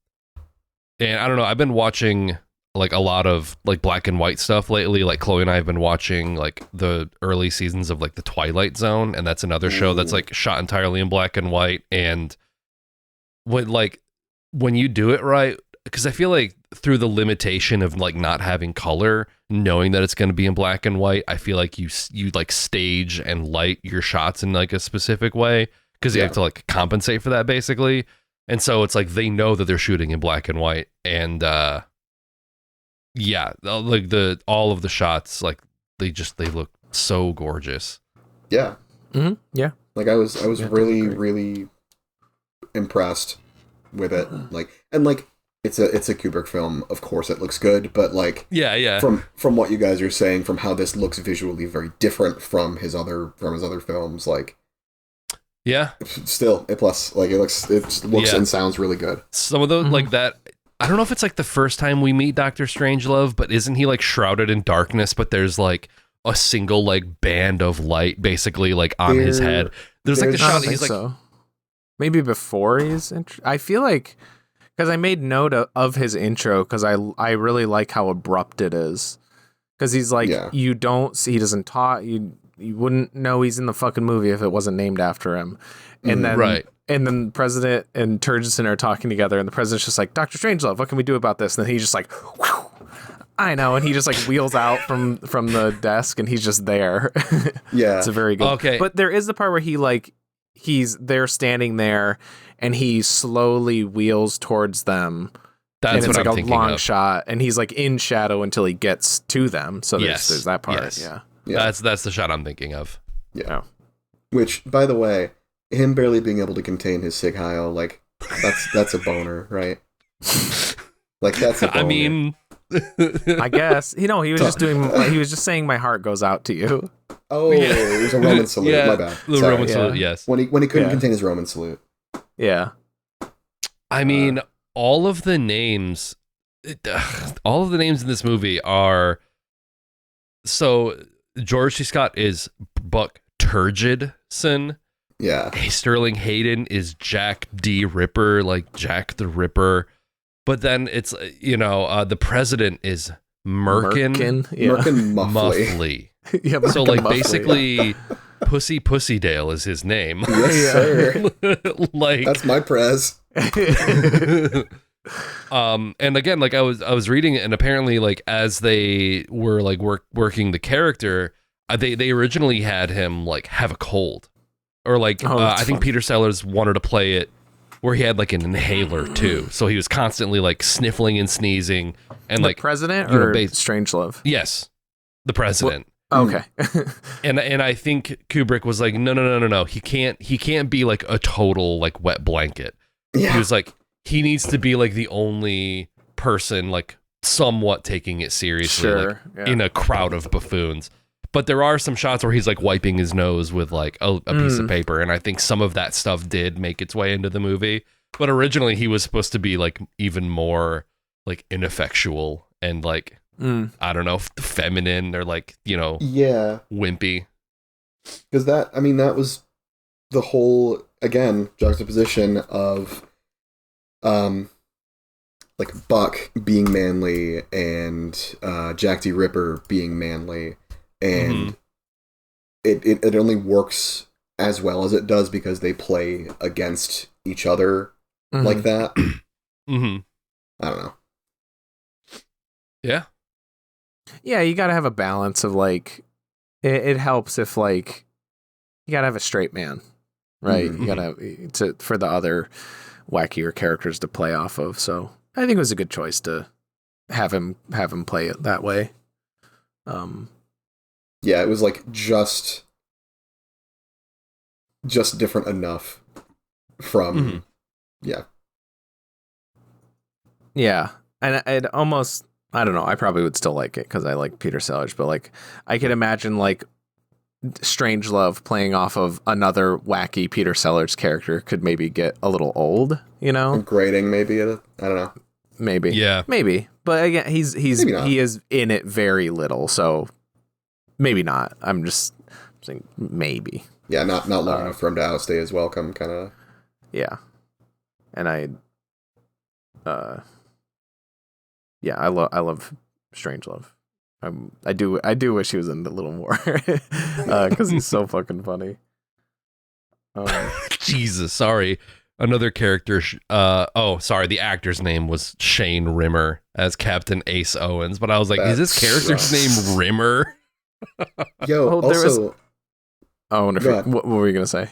I don't know, I've been watching like a lot of like black and white stuff lately. Like Chloe and I have been watching like the early seasons of like The Twilight Zone, and that's another show that's like shot entirely in black and white. And when you do it right, because I feel like through the limitation of like not having color, knowing that it's going to be in black and white, I feel like you like stage and light your shots in like a specific way, because you have to like compensate for that basically. And so it's like they know that they're shooting in black and white, and like all of the shots, like they look so gorgeous. Yeah. Mm-hmm. Yeah. Like I was really impressed with it. Like, and like it's a Kubrick film, of course it looks good, but like from what you guys are saying, from how this looks visually very different from his other films, like still A plus. Like it looks and sounds really good. Some of those like that, I don't know if it's like the first time we meet Dr. Strangelove, but isn't he like shrouded in darkness, but there's like a single like band of light basically like on his head. There's like the shot that he's like so. Maybe before his intro. I feel like, because I made note of his intro, because I really like how abrupt it is, because he's like he doesn't talk, you wouldn't know he's in the fucking movie if it wasn't named after him. And then and then the president and Turgidson are talking together, and the president's just like, Dr. Strangelove, what can we do about this? And then he's just like, whew, I know, and he just like wheels out from the desk, and he's just there. It's a very good. Okay, but there is the part where they're standing there, and he slowly wheels towards them. That's and it's what like I'm a long shot, and he's like in shadow until he gets to them. So there's that part. Yes. Yeah. That's the shot I'm thinking of. Yeah. Which, by the way, him barely being able to contain his Sig Heil, like that's a boner, right? Like that's a boner. I mean, I guess he was just saying my heart goes out to you. Oh, it was a Roman salute. My bad. The Roman salute, yes. When he couldn't contain his Roman salute. Yeah. I mean, all of the names in this movie are. So George C. Scott is Buck Turgidson. Yeah. Sterling Hayden is Jack D. Ripper, like Jack the Ripper. But then it's the president is Merkin Muffley. Yeah, so like Muffley. Basically Pussy Dale is his name. Yes, sir. Like that's my prez. And again, like I was reading it, and apparently like as they were like working the character, they originally had him like have a cold, or like I think Peter Sellers wanted to play it where he had like an inhaler too, so he was constantly like sniffling and sneezing, and the like president or Strangelove. Yes, the president. Okay. and I think Kubrick was like, no. He can't be like a total like wet blanket. Yeah. He was like, he needs to be like the only person like somewhat taking it seriously in a crowd of buffoons. But there are some shots where he's like wiping his nose with like a piece of paper, and I think some of that stuff did make its way into the movie. But originally he was supposed to be like even more like ineffectual and like I don't know, feminine or like, wimpy. Because that was the whole, again, juxtaposition of like Buck being manly and Jack D. Ripper being manly, and it only works as well as it does because they play against each other like that. I don't know. Yeah, you gotta have a balance of like, it helps if like, you gotta have a straight man, right? You gotta for the other wackier characters to play off of. So I think it was a good choice to have him play it that way. Yeah, it was like just different enough from yeah, and it almost, I don't know, I probably would still like it because I like Peter Sellers, but like I could imagine like Strangelove playing off of another wacky Peter Sellers character could maybe get a little old, Grading maybe, I don't know. Maybe. But again, he is in it very little, so maybe not. I'm just saying maybe. Yeah, not long enough for him to outstay his welcome, kind of. Yeah. And yeah, I love Strangelove. I do wish he was in it a little more because he's so fucking funny. Jesus, sorry. Another character. Sorry. The actor's name was Shane Rimmer as Captain Ace Owens, but I was like, is this character's name Rimmer? Yo, also. What were you gonna say?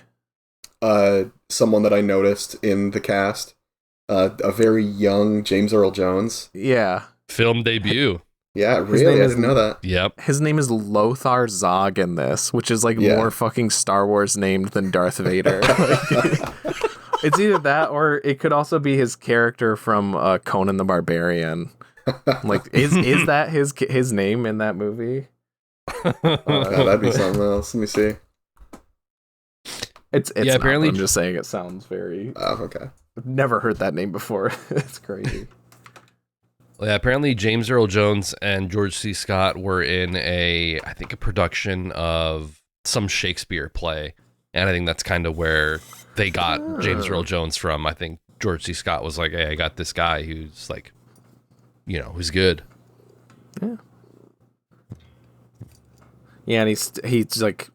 Someone that I noticed in the cast, a very young James Earl Jones. Yeah. Film debut. Yeah, really? I didn't know that. Yep. His name is Lothar Zog in this, which is like more fucking Star Wars named than Darth Vader. It's either that or it could also be his character from Conan the Barbarian. Like, is that his name in that movie? That'd be something else. Let me see. It's not, apparently. I'm just saying it sounds very. Oh, okay. I've never heard that name before. It's crazy. Yeah, apparently James Earl Jones and George C. Scott were in a production of some Shakespeare play, and I think that's kind of where they got James Earl Jones from. I think George C. Scott was like, "Hey, I got this guy who's like, who's good." Yeah. Yeah, and he's like,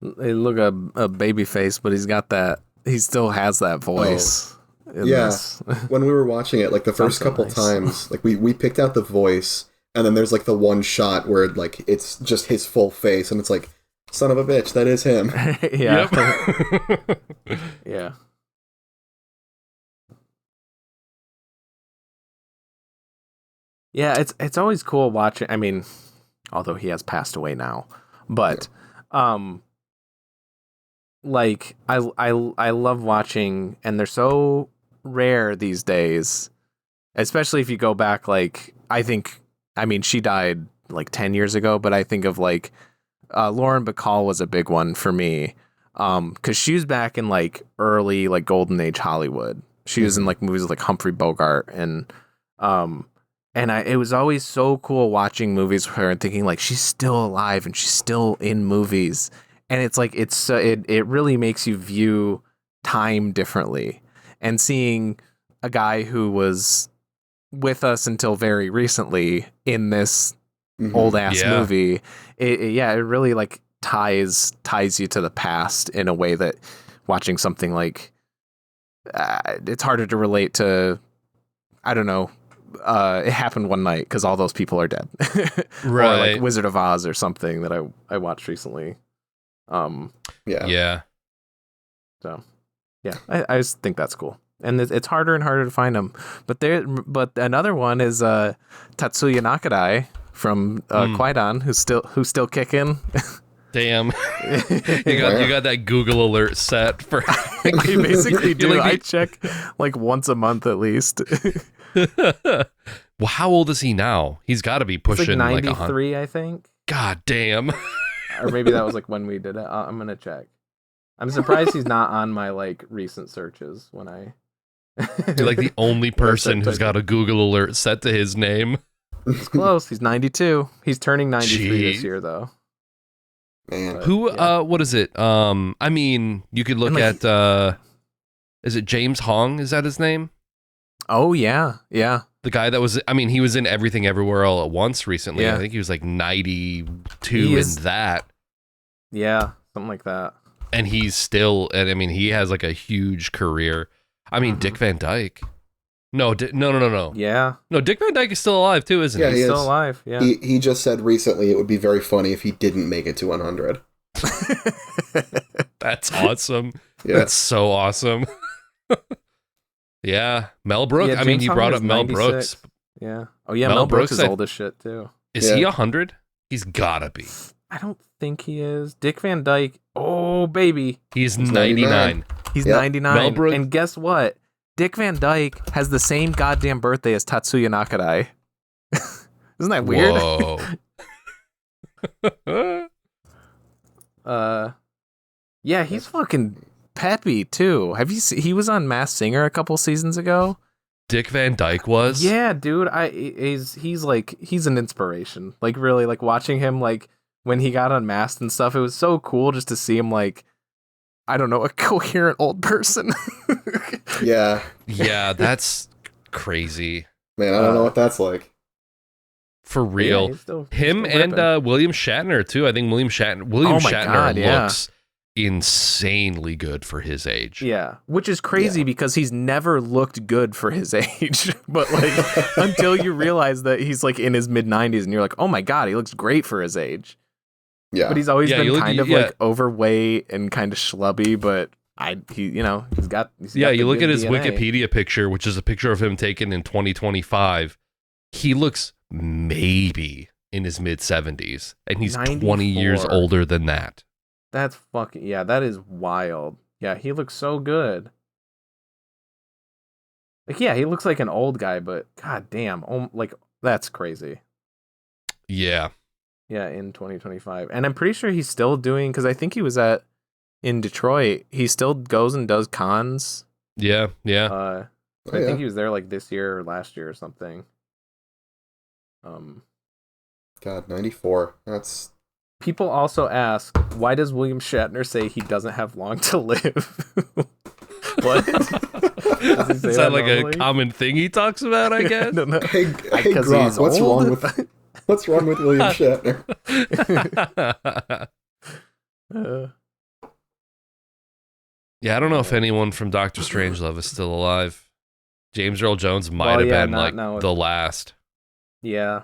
look a baby face, but he's got that. He still has that voice. When we were watching it, like the first couple times, like we picked out the voice, and then there's like the one shot where like it's just his full face, and it's like, son of a bitch, that is him. Yeah. Yeah. Yeah, it's always cool watching. I mean, although he has passed away now, but like I love watching, and they're so rare these days, especially if you go back. Like, I mean, she died like 10 years ago, but I think of like Lauren Bacall was a big one for me, because she was back in like early like golden age Hollywood. She was in like movies like Humphrey Bogart, and it was always so cool watching movies with her and thinking like she's still alive and she's still in movies, and it's like it really makes you view time differently. And seeing a guy who was with us until very recently in this old ass movie, it really like ties you to the past in a way that watching something like it's harder to relate to. I don't know. It happened one night because all those people are dead, Right? Or like Wizard of Oz or something that I watched recently. Yeah. So, yeah, I just think that's cool, and it's harder and harder to find them. But another one is Tatsuya Nakadai from Kwaidan, who's still kicking. Damn. you got that Google alert set for. I basically do. I check like once a month at least. Well, how old is he now? He's got to be pushing like 93, I think. God damn. Or maybe that was like when we did it. I'm gonna check. I'm surprised he's not on my like recent searches when I. You're like the only person who's got a Google alert set to his name. It's close. He's 92. He's turning 93 this year, though. Man, But, Who? yeah. What is it? I mean, you could look And, like, at. Is it James Hong? Is that his name? Oh yeah. The guy that was. I mean, he was in Everything Everywhere All at Once recently. Yeah. I think he was like 92 He in is- that. Yeah, something like that. And he's still. And I mean, he has like a huge career. I mean, Dick Van Dyke. No. Yeah, No, Dick Van Dyke is still alive too, isn't Yeah, he? he he's is. still alive. Yeah. he just said recently it would be very funny if he didn't make it to 100. That's awesome. Yeah. That's so awesome. Yeah, Mel Brooks. Yeah, I mean, James you Hong brought is up Mel 96. Brooks. Yeah. Oh yeah, Mel Mel Brooks is Brooks, old as shit too. Is he 100? He's gotta be. I don't think he is. Dick Van Dyke. Oh baby, He's 99. 99. he's Yep. 99. Mel Brooks- And guess what? Dick Van Dyke has the same goddamn birthday as Tatsuya Nakadai. Isn't that weird? Whoa. Yeah, he's fucking peppy too. Have you seen, he was on Masked Singer a couple seasons ago? Dick Van Dyke was? Yeah, dude, he's an inspiration. Like really, like watching him like when he got unmasked and stuff, it was so cool just to see him like, I don't know, a coherent old person. Yeah. Yeah, that's crazy. Man, I don't know what that's like. For real. he's still Him and ripping. William Shatner, too. I think William Shatner God, yeah. looks insanely good for his age. Yeah, which is crazy because he's never looked good for his age. But like until you realize that he's like in his mid-90s and you're like, oh my God, he looks great for his age. Yeah. But he's always been you look- kind of yeah. like overweight and kind of schlubby, but he's got You look the at his DNA. Wikipedia picture, which is a picture of him taken in 2025. He looks maybe in his mid-70s, and he's 20 years 94. older than that. That's fucking that is wild. Yeah, he looks so good. Like, yeah, he looks like an old guy, but god damn, like that's crazy. Yeah. Yeah, in 2025. And I'm pretty sure he's still doing, because I think he was in Detroit. He still goes and does cons. Yeah. I think he was there like this year or last year or something. God, 94. That's... People also ask, why does William Shatner say he doesn't have long to live? What? Does he Is say that like normally? a common thing he talks about, I guess? I don't know. Hey, 'Cause Gronk, he's what's old? wrong with William Shatner? Yeah, I don't know if anyone from Doctor Strangelove is still alive. James Earl Jones might Well, have yeah, been not like now. the last. Yeah.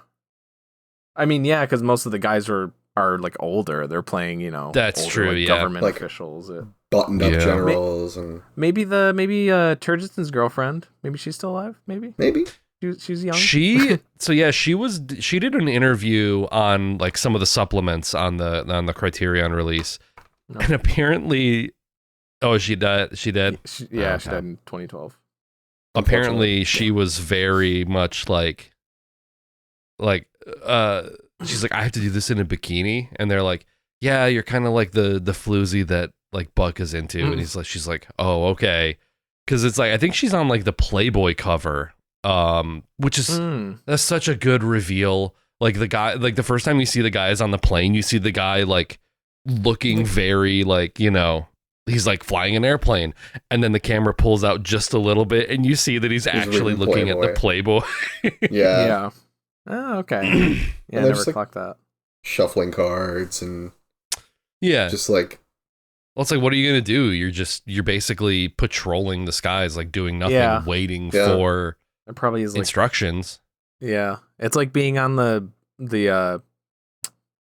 I mean, yeah, because most of the guys are like older. They're playing, That's older, like, yeah. government Like- officials. Buttoned up Yeah. generals and... Maybe Turgiston's girlfriend. Maybe she's still alive. Maybe Maybe. she's young. She did an interview on like some of the supplements on the Criterion release, No. and apparently, she died. She did. She Okay. died in 2012. Apparently, she was very much like she's like, I have to do this in a bikini, and they're like, yeah, you're kind of like the floozy that like Buck is into, and she's like, oh, okay, because it's like I think she's on like the Playboy cover, which is that's such a good reveal. Like the guy, like the first time you see the guys on the plane, you see the guy like looking very like he's like flying an airplane, and then the camera pulls out just a little bit, and you see that he's actually reading looking at the Playboy. Yeah. Oh, okay. Yeah, I they're never just, like, clocked that. Shuffling cards and Yeah. just like... Well, it's like, what are you gonna do? You're basically patrolling the skies, like doing nothing, waiting for It probably is like instructions. Yeah, it's like being on the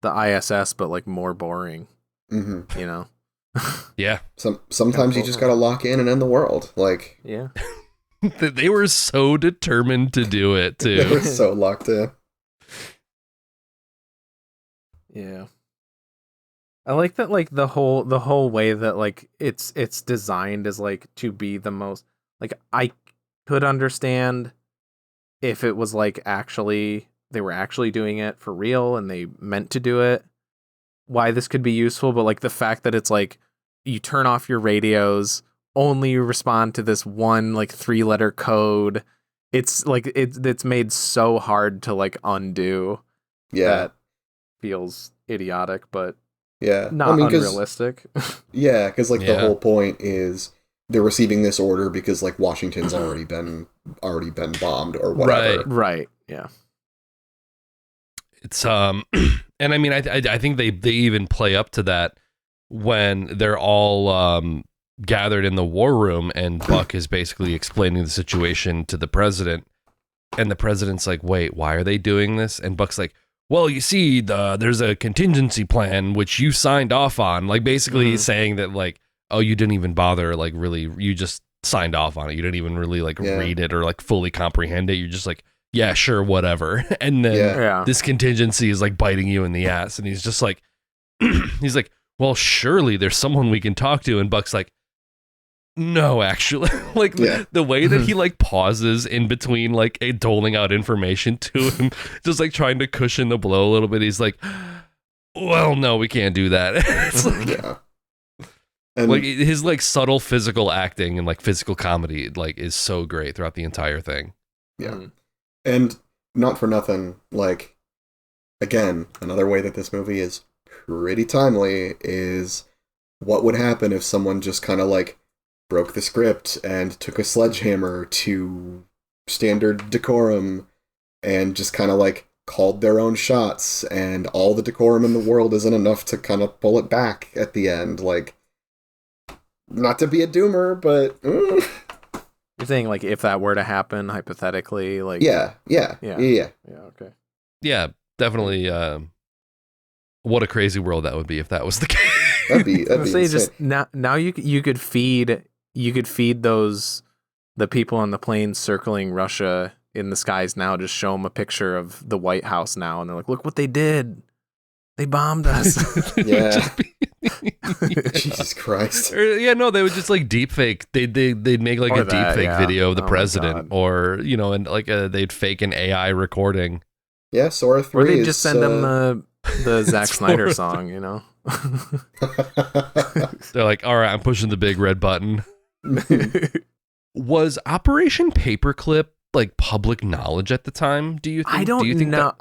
ISS, but like more boring. Mm-hmm. Yeah. Sometimes you just gotta lock in and end the world. Like, yeah. They were so determined to do it too. they were so locked in. Yeah. I like that, like the whole way that like it's designed is like to be the most, like, I could understand if it was like actually they were actually doing it for real and they meant to do it, why this could be useful, but like the fact that it's like you turn off your radios, only respond to this one like 3-letter code. It's like it's made so hard to like undo. Yeah. That feels idiotic, but Yeah. not unrealistic. Yeah, because like the whole point is they're receiving this order because like Washington's already been bombed or whatever. Right. Yeah. It's and I mean I think they even play up to that when they're all gathered in the war room and Buck is basically explaining the situation to the president, and the president's like, wait, why are they doing this? And Buck's like, well, you see, there's a contingency plan which you signed off on, like basically saying that like, oh, you didn't even bother, like really, you just signed off on it. You didn't even really like read it or like fully comprehend it. You're just like, yeah, sure, whatever. And then this contingency is like biting you in the ass. And he's just like, he's like, well, surely there's someone we can talk to. And Buck's like, no, actually, like the way that he like pauses in between like doling out information to him, just like trying to cushion the blow a little bit. He's like, well, no, we can't do that. It's like, And like his like subtle physical acting and like physical comedy like is so great throughout the entire thing. Yeah. And not for nothing, like, again, another way that this movie is pretty timely is what would happen if someone just kind of like broke the script and took a sledgehammer to standard decorum and just kind of like called their own shots, and all the decorum in the world isn't enough to kind of pull it back at the end. Like, not to be a doomer, but you're saying like if that were to happen hypothetically, like yeah. Okay. Yeah, definitely. What a crazy world that would be if that was the case. That'd be say insane. just now you could feed those the people on the plane circling Russia in the skies now. Just show them a picture of the White House now, and they're like, look what they did. They bombed us. Yeah. Jesus Christ. They would just like deep fake. They'd make like Or a deep that, fake yeah. video of the Oh my president, God. or and like they'd fake an AI recording. Yeah, Sora 3 Or they is, just send them the Zack Snyder song, They're like, all right, I'm pushing the big red button. Was Operation Paperclip like public knowledge at the time? Do you think? I don't do you think know. That,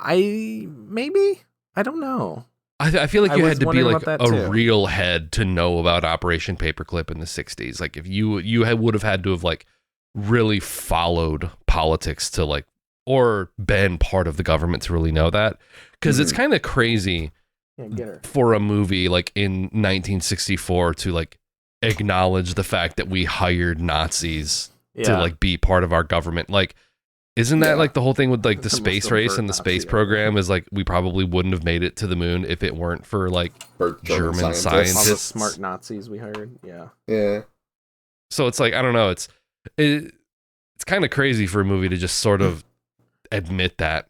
I don't know. I feel like I you was had to be wondering like about that a too. real head to know about Operation Paperclip in the 60s. Like if you would have had to have like really followed politics to like, or been part of the government to really know that. Because it's kind of crazy for a movie like in 1964 to like acknowledge the fact that we hired Nazis to like be part of our government. Like, isn't that like the whole thing with like the space race and the space program is like we probably wouldn't have made it to the moon if it weren't for like German All the scientists. smart Nazis we hired. Yeah. Yeah. So it's like, I don't know, it's kind of crazy for a movie to just sort of admit that.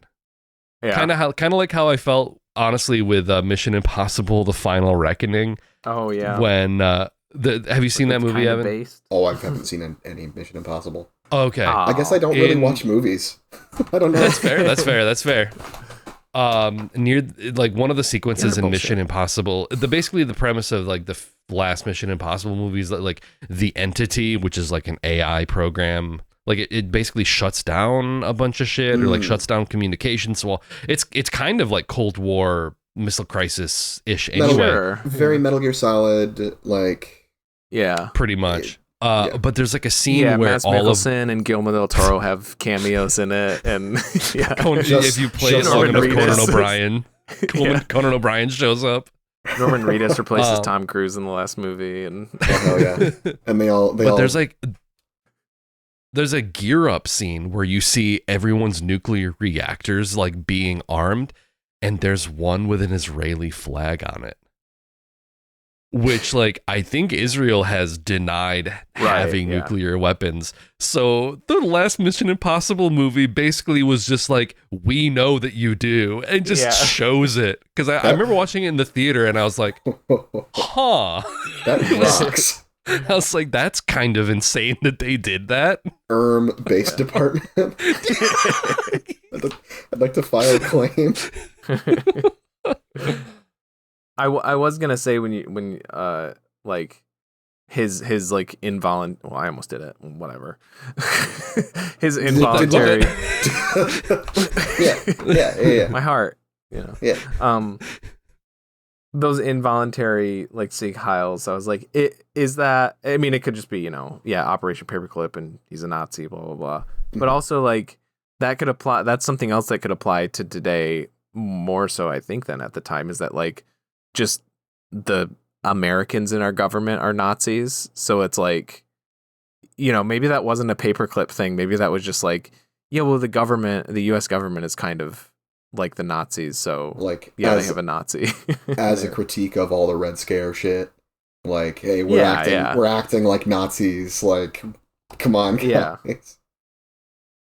Yeah. Kind of like how I felt honestly with Mission Impossible: The Final Reckoning. Oh yeah. When have you seen that movie, Evan? Based. Oh, I haven't seen any Mission Impossible. Okay. I guess I don't really watch movies. I don't know. That's fair. Near like one of the sequences in Mission Impossible, basically the premise of like the last Mission Impossible movies, like the Entity, which is like an AI program, like it basically shuts down a bunch of shit or like shuts down communications. Well, it's kind of like Cold War missile crisis ish anyway. Very Metal Gear Solid, like pretty much. But there's like a scene where Mads all Mikkelsen and Guillermo del Toro have cameos in it, and if you play it long enough, Conan O'Brien shows up. Norman Reedus replaces Tom Cruise in the last movie, and and they all. There's a gear up scene where you see everyone's nuclear reactors like being armed, and there's one with an Israeli flag on it. Which, like, I think Israel has denied having nuclear weapons. So the last Mission Impossible movie basically was just like, we know that you do, and just shows it. Because I remember watching it in the theater, and I was like, huh. That rocks. I was like, that's kind of insane that they did that. Base department. I'd like to file a claim. I was gonna say when like his like involuntary. Well, I almost did it. Whatever. His involuntary. yeah. My heart. Yeah. Those involuntary like Sieg Heils. I was like, is that? I mean, it could just be Operation Paperclip and he's a Nazi, blah blah blah. But also like that could apply. That's something else that could apply to today more so. I think than at the time is that like. Just the Americans in our government are Nazis. So it's like, maybe that wasn't a paperclip thing. Maybe that was just like, well, the US government is kind of like the Nazis. So like, they have a Nazi as a critique of all the Red Scare shit. Like, hey, we're acting like Nazis. Like, come on, guys.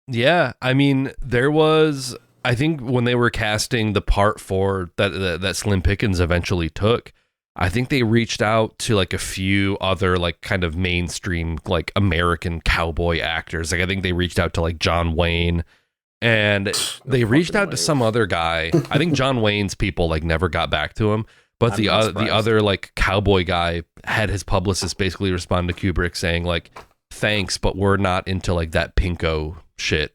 Yeah. I mean, there was, I think when they were casting the part for that Slim Pickens eventually took, I think they reached out to like a few other like kind of mainstream like American cowboy actors. Like I think they reached out to like John Wayne, and they reached out to some other guy. I think John Wayne's people like never got back to him, but the other like cowboy guy had his publicist basically respond to Kubrick saying like, thanks, but we're not into like that pinko shit,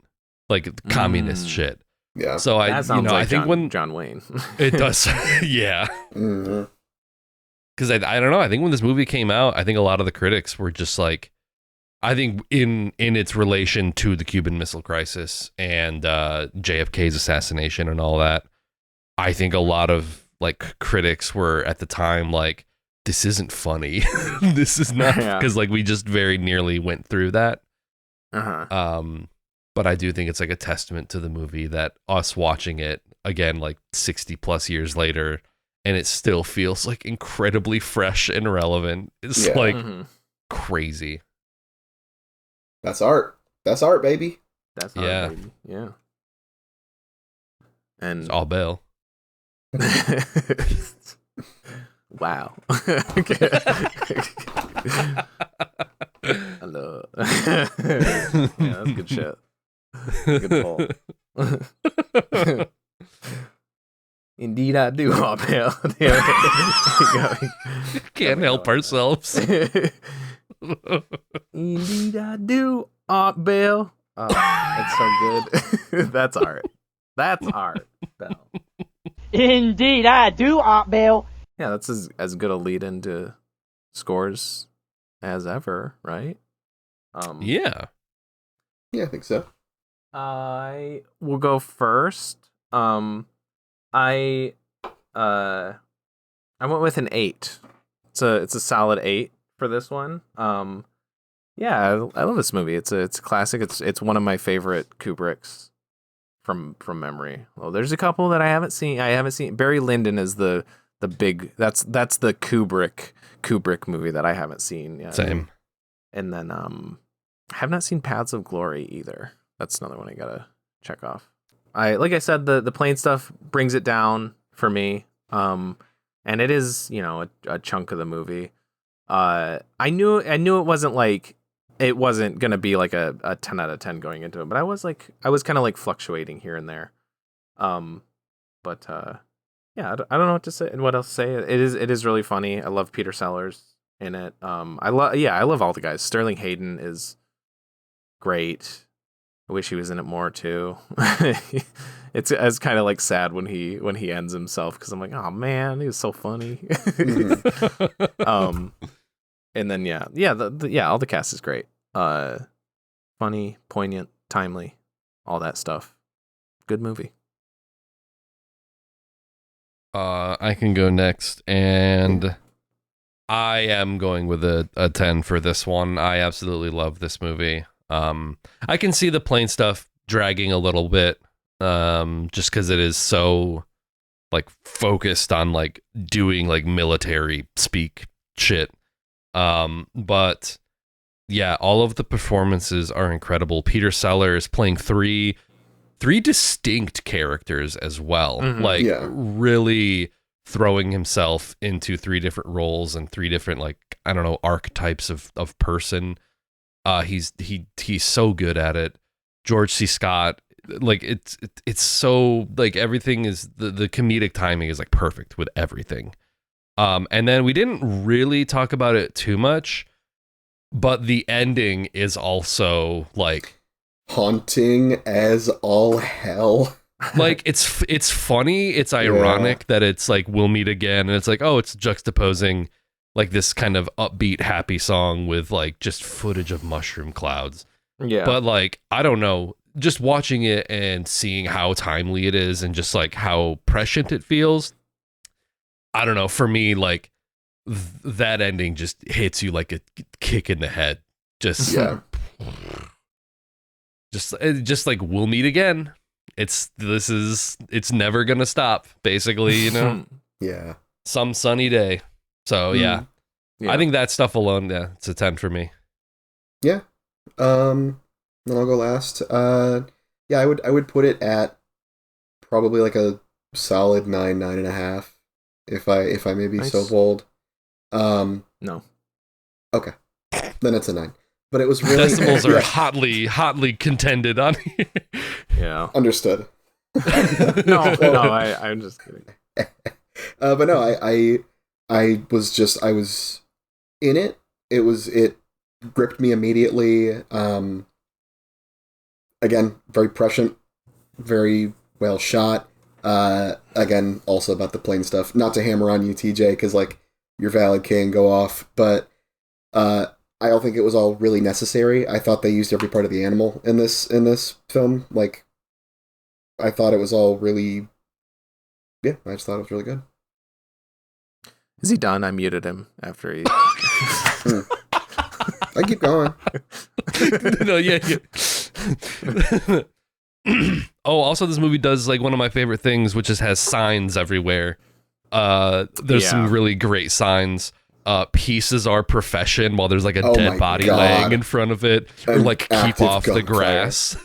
like communist shit. Yeah. So I think when John Wayne, it does, yeah. Because I don't know. I think when this movie came out, I think a lot of the critics were just like, I think in its relation to the Cuban Missile Crisis and JFK's assassination and all that, I think a lot of like critics were at the time like, this isn't funny. This is not, because like we just very nearly went through that. But I do think it's like a testament to the movie that us watching it again like 60 plus years later, and it still feels like incredibly fresh and relevant. It's like crazy. That's art. That's art, baby. That's art, baby. Yeah. And it's all Bale. Wow. Hello. Yeah, that's good shit. Good pull. Indeed, I do, Bale. Can't help ourselves. Indeed, I do, Aunt Belle. Oh, that's so good. That's art. That's art, Belle. Indeed, I do, Aunt Belle. Yeah, that's as good a lead into scores as ever, right? Yeah, I think so. I will go first. I went with an 8. It's a solid 8 for this one. Yeah, I love this movie. It's a classic. It's one of my favorite Kubricks from memory. Well, there's a couple that I haven't seen. Barry Lyndon is the big. That's the Kubrick movie that I haven't seen yet. Same. And then I have not seen Paths of Glory either. That's another one I gotta check off. Like I said, the plane stuff brings it down for me. And it is, a chunk of the movie. I knew it wasn't like, it wasn't gonna be like a 10 out of 10 going into it, but I was kind of like fluctuating here and there. But yeah, I don't know what else to say. It is really funny. I love Peter Sellers in it. I love all the guys. Sterling Hayden is great. I wish he was in it more too. It's kind of like sad when he ends himself, because I'm like, oh man, he was so funny. And then all the cast is great. Funny, poignant, timely, all that stuff. Good movie. I can go next, and I am going with a 10 for this one. I absolutely love this movie. I can see the plane stuff dragging a little bit, just because it is so like focused on like doing like military speak shit. But yeah, all of the performances are incredible. Peter Sellers playing three distinct characters as well. Really throwing himself into 3 different roles and 3 different, like, I don't know, archetypes of person. He's so good at it. George C. Scott, like it's so like everything is the comedic timing is like perfect with everything. And then we didn't really talk about it too much, but the ending is also like haunting as all hell. Like it's funny, it's ironic that it's like we'll meet again, and it's like, oh, it's juxtaposing like this kind of upbeat happy song with like just footage of mushroom clouds. Yeah. But like, I don't know, just watching it and seeing how timely it is and just like how prescient it feels. I don't know, for me, like that ending just hits you like a kick in the head. Just just like we'll meet again. It's never gonna stop, basically, Yeah. Some sunny day. So yeah. I think that stuff alone, it's a 10 for me. Yeah. Then I'll go last. I would put it at probably like a solid 9.5, if I may be so bold. No. Okay. Then it's a 9. But it was really decimals are hotly contended on here. Yeah. Understood. I'm just kidding. But no, I was in it. It gripped me immediately. Again, very prescient, very well shot. Again, also about the plane stuff. Not to hammer on you, TJ, because like you're valid, King, go off. But I don't think it was all really necessary. I thought they used every part of the animal in this film. Like, I thought it was all really, I just thought it was really good. Is he done? I muted him after he. I keep going. No, yeah. Oh, also this movie does like one of my favorite things, which is has signs everywhere. There's some really great signs. Pieces our profession while there's like a dead body laying in front of it, or like keep off the grass.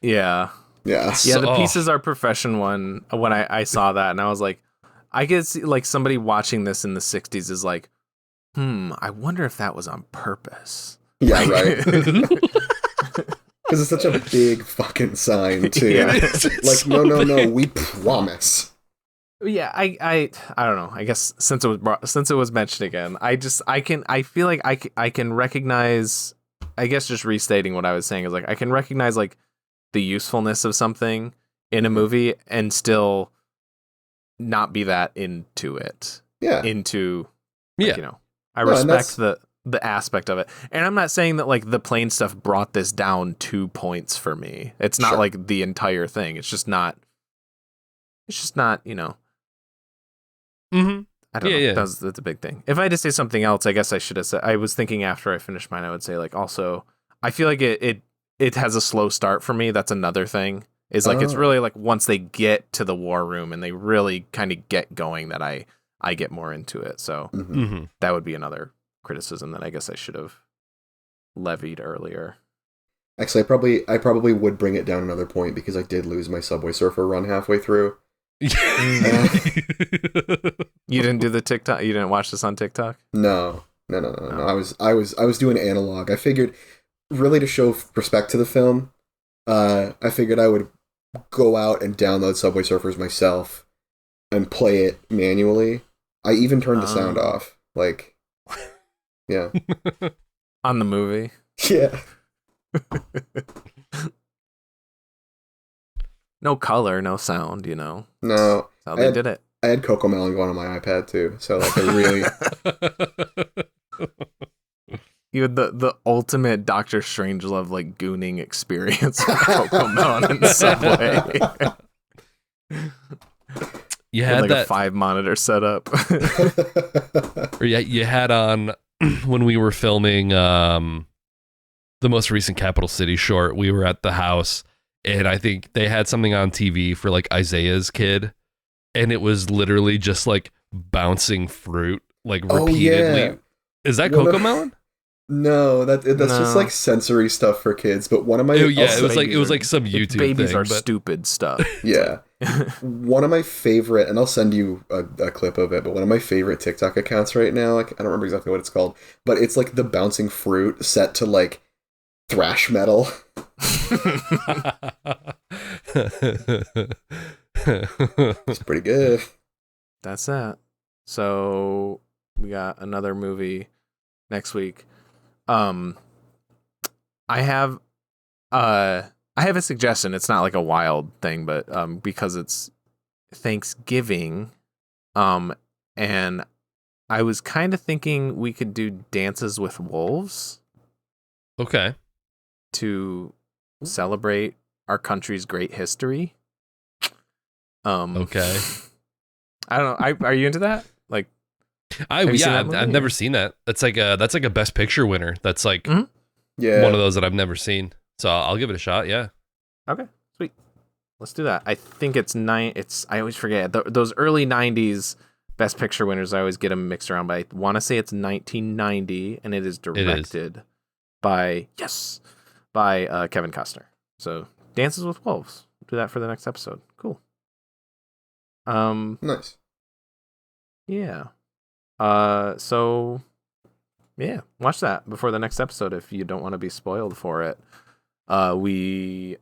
Yeah. Yeah. The pieces our profession one, when I saw that, and I was like, I guess like somebody watching this in the 60s is like, I wonder if that was on purpose. Yeah, right. Because it's such a big fucking sign, too. Yeah. Like, no, we promise. Yeah, I don't know. I guess since it was mentioned again, I feel like I can recognize. I guess just restating what I was saying is like I can recognize like the usefulness of something in a movie and still not be that into it. Yeah. I respect the aspect of it. And I'm not saying that like the plane stuff brought this down 2 points for me. It's not like the entire thing. It's just not, Mm-hmm. I don't know. Yeah. That's a big thing. If I had to say something else, I guess I should have said, I was thinking after I finished mine, I would say like also, I feel like it has a slow start for me. That's another thing. Is like it's really like once they get to the war room and they really kind of get going that I get more into it. So that would be another criticism that I guess I should have levied earlier. Actually, I probably would bring it down another point because I did lose my Subway Surfer run halfway through. You didn't do the TikTok? You didn't watch this on TikTok? No. I was doing analog. I figured really to show respect to the film, I figured I would go out and download Subway Surfers myself and play it manually. I even turned the sound off. Like, yeah. On the movie? Yeah. No color, no sound, you know. No. That's how they did it. I had Coco Melon going on my iPad too, so like I really You had the ultimate Dr. Strangelove like gooning experience with Coco Melon in Subway. You had like that a 5-monitor setup. Or you had on when we were filming the most recent Capital City short. We were at the house, and I think they had something on TV for like Isaiah's kid, and it was literally just like bouncing fruit like repeatedly. Yeah. Is that Coco Melon? No, that's just like sensory stuff for kids. But one of my it was like some YouTube babies thing, are stupid stuff. Yeah. One of my favorite, and I'll send you a clip of it, but one of my favorite TikTok accounts right now, like I don't remember exactly what it's called, but it's like the bouncing fruit set to like thrash metal. It's pretty good. That's that. So we got another movie next week. I have a suggestion. It's not like a wild thing, but because it's Thanksgiving, and I was kind of thinking we could do Dances with Wolves. Okay. To celebrate our country's great history. Okay. I don't know. Are you into that? Like, I've never seen that. That's like a Best Picture winner. That's like one of those that I've never seen. So I'll give it a shot. Yeah. Okay. Sweet. Let's do that. I think I always forget those early 90s Best Picture winners. I always get them mixed around, but I want to say it's 1990, and it is directed by Kevin Costner. So Dances with Wolves. Do that for the next episode. Cool. Nice. Yeah. So yeah, watch that before the next episode if you don't want to be spoiled for it. We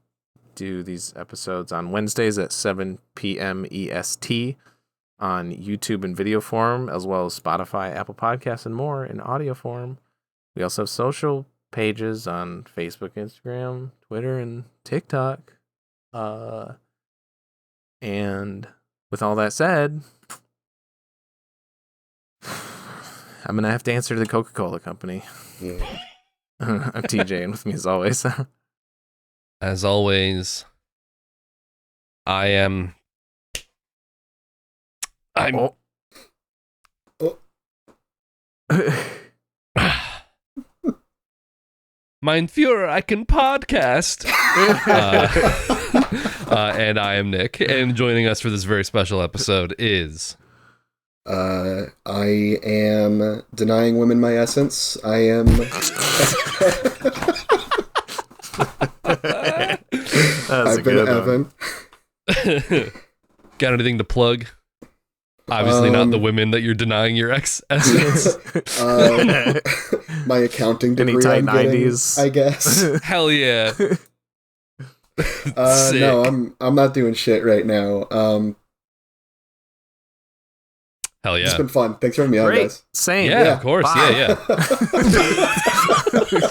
do these episodes on Wednesdays at 7 p.m. EST on YouTube in video form, as well as Spotify, Apple Podcasts, and more in audio form. We also have social pages on Facebook, Instagram, Twitter, and TikTok. And with all that said, I'm gonna have to answer to the Coca-Cola company. Yeah. I'm TJ, and with me as always. As always, I'm Oh. Mein Führer, I can podcast. And I am Nick, and joining us for this very special episode is... I am denying women my essence. I am... I've been Evan. Got anything to plug? Obviously not the women that you're denying your essence. My accounting degree. Any tight I'm getting, 90s? I guess. Hell yeah. No, I'm not doing shit right now. Hell yeah. It's been fun. Thanks for having me on, guys. Same. Yeah, of course. Bye. Yeah.